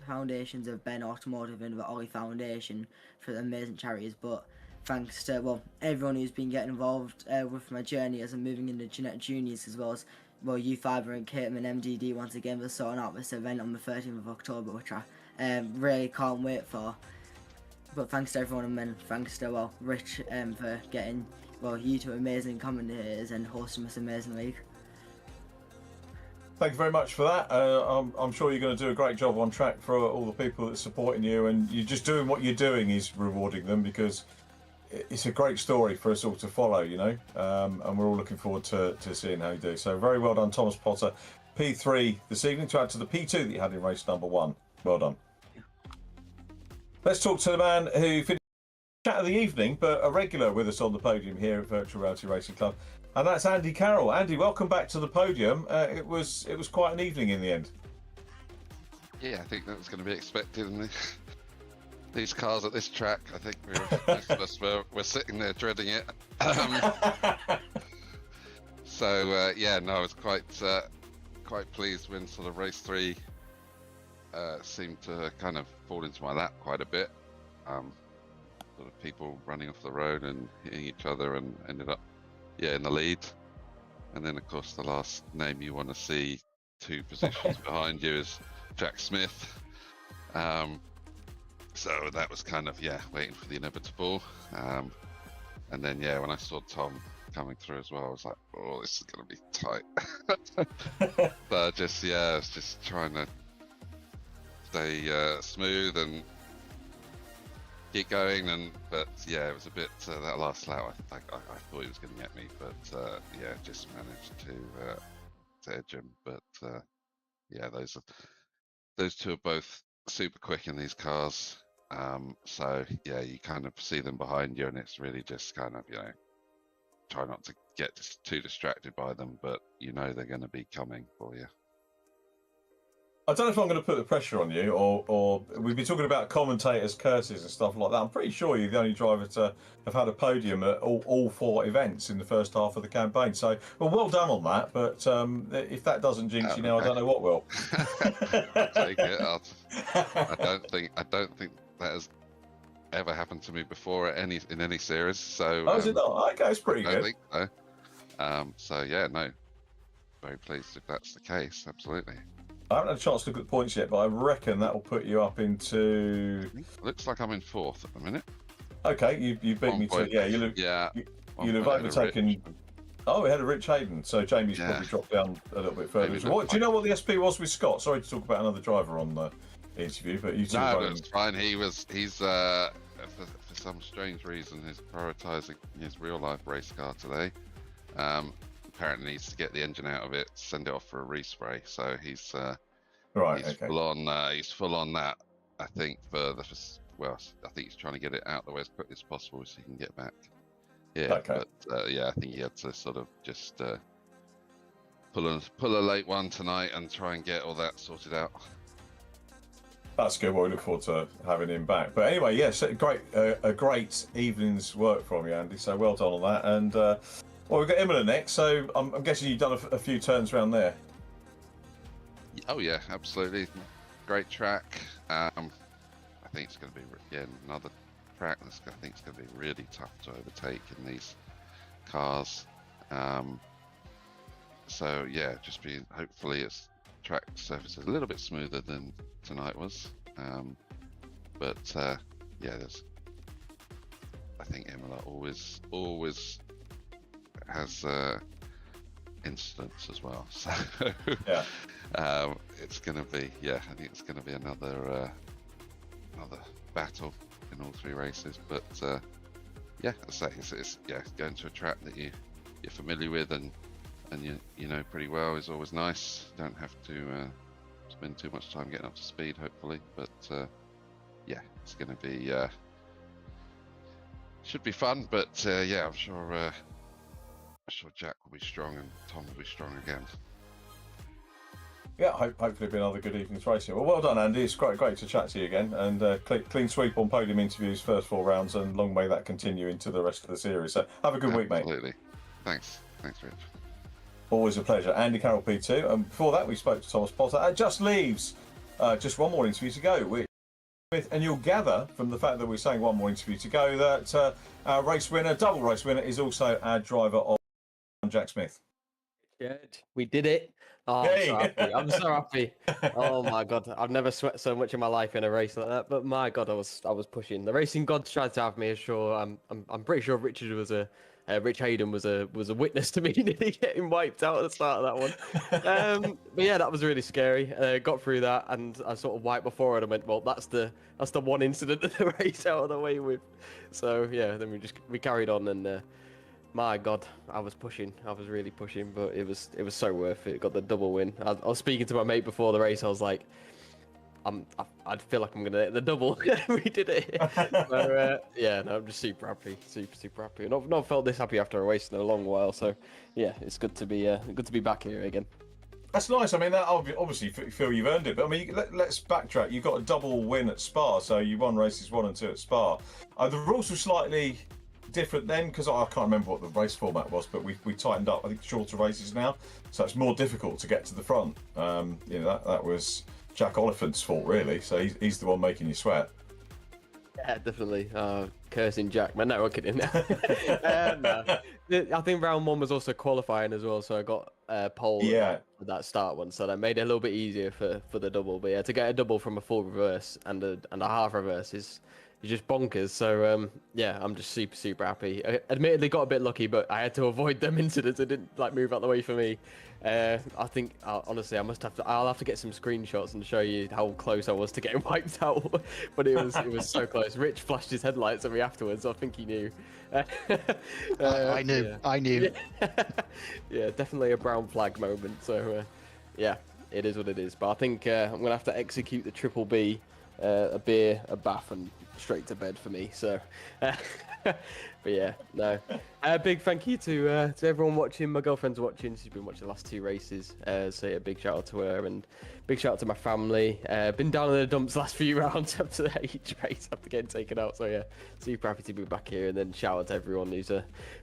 foundations of Ben Automotive and the Ollie Foundation for the amazing charities. But thanks to everyone who's been getting involved with my journey as I'm moving into Jeanette Juniors, as well as U5 and Kate and MDD once again for sorting out this event on the 13th of October, which I really can't wait for. But thanks to everyone, and then thanks to Rich for getting you two amazing commentators and hosting this amazing league. Thank you very much for that. I'm sure you're going to do a great job on track for all the people that are supporting you, and you just doing what you're doing is rewarding them, because it's a great story for us all to follow, you know, and we're all looking forward to seeing how you do. So very well done, Thomas Potter. P3 this evening to add to the P2 that you had in race number 1. Well done. Let's talk to the man who finished the chat of the evening, but a regular with us on the podium here at Virtual Reality Racing Club, and that's Andy Carroll. Andy, welcome back to the podium. It was quite an evening in the end. Yeah, I think that was going to be expected in these cars at this track. I think most of us were sitting there dreading it. So yeah, no, I was quite pleased when sort of race 3 seemed to kind of fall into my lap quite a bit. Sort of people running off the road and hitting each other, and ended up in the lead. And then of course the last name you want to see 2 positions behind you is Jack Smith. So that was kind of waiting for the inevitable. And then when I saw Tom coming through as well, I was like, oh, this is going to be tight. But I was just trying to stay smooth and keep going, but it was a bit that last lap. I thought he was going to get me, but just managed to edge him. But those 2 are both super quick in these cars. So you kind of see them behind you, and it's really just kind of try not to get too distracted by them, but they're going to be coming for you. I don't know if I'm going to put the pressure on you, or we've been talking about commentators' curses and stuff like that. I'm pretty sure you're the only driver to have had a podium at all 4 events in the first half of the campaign. So, well done on that. But if that doesn't jinx you now, I don't know what will. I'll take it. I don't think that has ever happened to me before in any series. So, is it not? Okay, it's pretty good. I think so. No, very pleased if that's the case. Absolutely. I haven't had a chance to look at the points yet, but I reckon that will put you up into. Looks like I'm in 4th at the minute. Okay, you beat me to. Yeah, you look. Yeah. One you'd have point ahead of overtaken. Rich. Oh, we had a Rich Hayden, so Jamie's Yeah. probably dropped down a little bit further. Maybe Do you know what the SP was with Scott? Sorry to talk about another driver on the interview, but you two. No, were it's fine. He's for some strange reason he's prioritising his real life race car today. Apparently needs to get the engine out of it, send it off for a respray. So he's right. he's Okay. full on. He's full on that. I think I think he's trying to get it out the way as quickly as possible so he can get back. Yeah, Okay. but yeah, I think he had to sort of just pull a late one tonight and try and get all that sorted out. That's good. Well, we look forward to having him back. But anyway, yes, a great evening's work from you, Andy. So well done on that. And well, we've got Imola next. So I'm guessing you've done a few turns around there. Oh yeah, absolutely. Great track. I think it's going to be another track that's I think it's going to be really tough to overtake in these cars. So yeah, hopefully its track surface is a little bit smoother than tonight was. But yeah, I think Imola always has incidents as well. So yeah, it's going to be I think it's going to be another battle in all three races. But yeah, it's going to a track that you're familiar with and you know pretty well is always nice. Don't have to spend too much time getting up to speed, hopefully. But yeah, it's going to be should be fun. But yeah, I'm sure Jack will be strong and Tom will be strong again. Yeah, hopefully it'll be another good evening's racing. Well done, Andy. It's great to chat to you again. And clean sweep on podium interviews, first 4 rounds, and long may that continue into the rest of the series. So have a good week, mate. Absolutely. Thanks, Rich. Always a pleasure. Andy Carroll, P2. And before that, we spoke to Thomas Potter. It just leaves just one more interview to go. And you'll gather from the fact that we're saying one more interview to go that our race winner, double race winner, is also our driver of Jack Smith. Good. We did it. Oh, Hey. I'm so happy. Oh my god, I've never sweat so much in my life in a race like that. But my god, I was pushing. The racing gods tried to have me ashore. I'm pretty sure Rich Hayden was a witness to me nearly getting wiped out at the start of that one. But yeah, that was really scary. Got through that, and I sort of wiped before it and went, well, that's the one incident of the race out of the way with. So yeah, then we carried on, and my god, I was pushing. I was really pushing, but it was so worth it. Got the double win. I was speaking to my mate before the race. I was like, I feel like I'm gonna hit the double. We did it. So, yeah, no, I'm just super happy, super happy. And I've not felt this happy after a race in a long while. So yeah, it's good to be back here again. That's nice. I mean, that obviously you feel you've earned it. But I mean, let's backtrack. You got a double win at Spa, so you won races 1 and 2 at Spa. The rules were slightly different then, because I can't remember what the race format was, but we tightened up. I think shorter races now, so it's more difficult to get to the front. You know, that was Jack Oliphant's fault, really. So he's the one making you sweat. Yeah, definitely. Cursing Jack, man. No, I'm kidding. No. I think round 1 was also qualifying as well, so I got pole for that start one, so that made it a little bit easier for the double. But yeah, to get a double from a full reverse and a half reverse is just bonkers. So yeah, I'm just super happy. I admittedly got a bit lucky, but I had to avoid them incidents. It didn't move out the way for me. I think honestly, I'll have to get some screenshots and show you how close I was to getting wiped out. But it was so close. Rich flashed his headlights at me afterwards. I think he knew. I knew. Yeah, definitely a brown flag moment. So yeah, it is what it is. But I think I'm gonna have to execute the triple B, a beer, a bath, and straight to bed for me. So but yeah, no, big thank you to everyone watching. My girlfriend's watching. She's been watching the last 2 races, so yeah, big shout out to her, and big shout out to my family. Been down in the dumps the last few rounds after each race after getting taken out, so yeah, super happy to be back here. And then shout out to everyone who's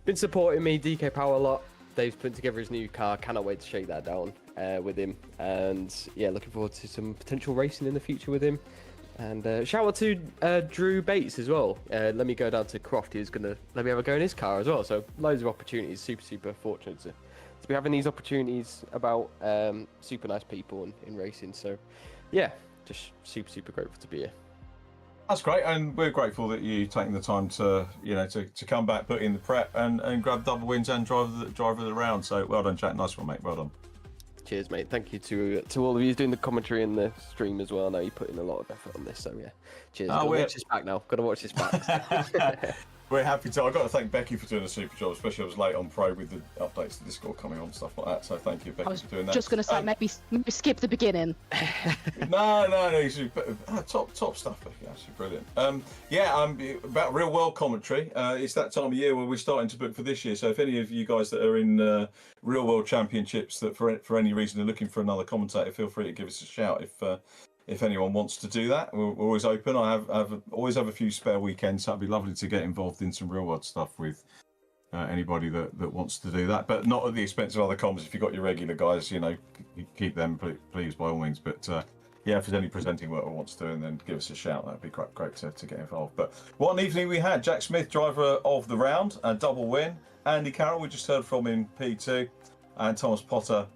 been supporting me. DK Power a lot. Dave's putting together his new car. Cannot wait to shake that down with him. And yeah, looking forward to some potential racing in the future with him. And shout out to Drew Bates as well. Let me go down to Croft. He's going to let me have a go in his car as well. So loads of opportunities. Super fortunate to be having these opportunities about super nice people in racing. So yeah, just super grateful to be here. That's great, and we're grateful that you taking the time to, to come back, put in the prep, and grab double wins and drive of the round. So well done, Jack. Nice one, mate. Well done. Cheers, mate. Thank you to all of you doing the commentary and the stream as well. I know you put in a lot of effort on this, so yeah. Cheers. Gotta watch this back now. Gotta watch this back. We're happy to. I've got to thank Becky for doing a super job, especially I was late on Pro with the updates to Discord coming on and stuff like that. So thank you, Becky, for doing that. Just going to say, maybe skip the beginning. No. Top stuff, Becky. Absolutely brilliant. About real world commentary. It's that time of year where we're starting to book for this year. So if any of you guys that are in real world championships that for any reason are looking for another commentator, feel free to give us a shout if anyone wants to do that. We're always open. I always have a few spare weekends, so it'd be lovely to get involved in some real world stuff with anybody that wants to do that, but not at the expense of other comms. If you've got your regular guys, keep them, please, by all means. But if there's any presenting work we want to do, and then give us a shout. That'd be great to get involved. But what an evening we had. Jack Smith, driver of the round, a double win. Andy Carroll, we just heard from in P2, and Thomas Potter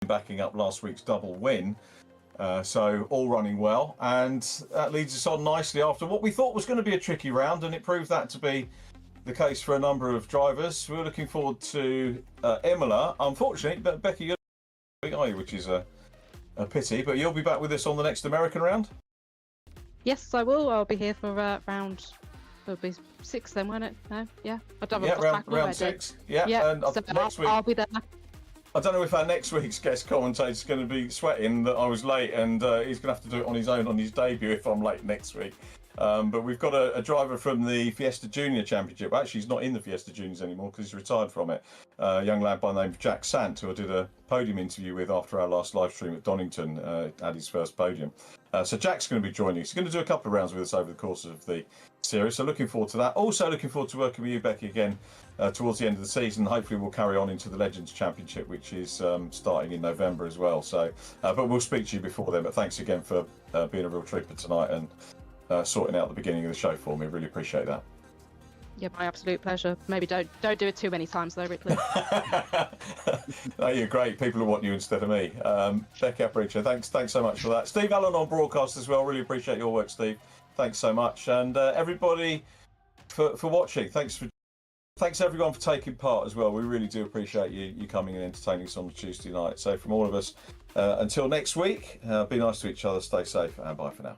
backing up last week's double win. So all running well, and that leads us on nicely after what we thought was going to be a tricky round, and it proved that to be the case for a number of drivers. We're looking forward to Imola. Unfortunately, but Becky, you're not, are you? Which is a pity, but you'll be back with us on the next American round. Yes, I will. I'll be here for round. It'll be 6 then, won't it? No, yeah. Round 6. Yeah. And so next week, I'll be there. I don't know if our next week's guest commentator is going to be sweating that I was late, and he's going to have to do it on his own on his debut if I'm late next week. But we've got a driver from the Fiesta Junior Championship. Actually, he's not in the Fiesta Juniors anymore because he's retired from it. A young lad by the name of Jack Sant, who I did a podium interview with after our last live stream at Donington, had his first podium. So Jack's going to be joining us. He's going to do a couple of rounds with us over the course of the series. So looking forward to that. Also looking forward to working with you, Becky, again towards the end of the season. Hopefully we'll carry on into the Legends Championship, which is starting in November as well. So, but we'll speak to you before then. But thanks again for being a real trooper tonight and sorting out the beginning of the show for me. Really appreciate that. Yeah, my absolute pleasure. Maybe don't do it too many times though, Ripley. No, you're great. People who want you instead of me. Becky Apricha, thanks so much for that. Steve Allen on broadcast as well. Really appreciate your work, Steve. Thanks so much, and everybody for watching. Thanks everyone for taking part as well. We really do appreciate you coming and entertaining us on a Tuesday night. So from all of us, until next week, be nice to each other, stay safe, and bye for now.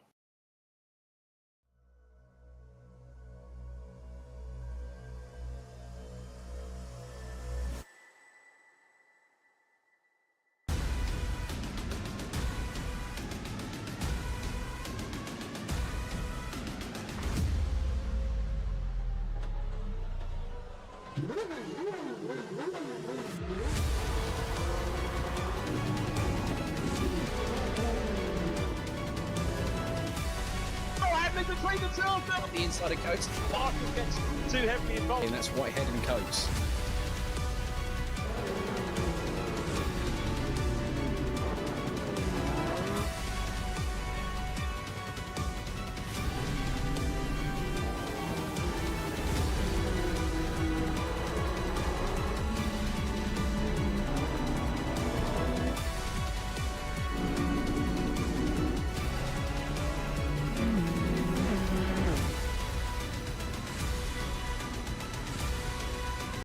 Between the two of them, The inside of coats. Parker gets too heavily involved. And that's Whitehead and Coates.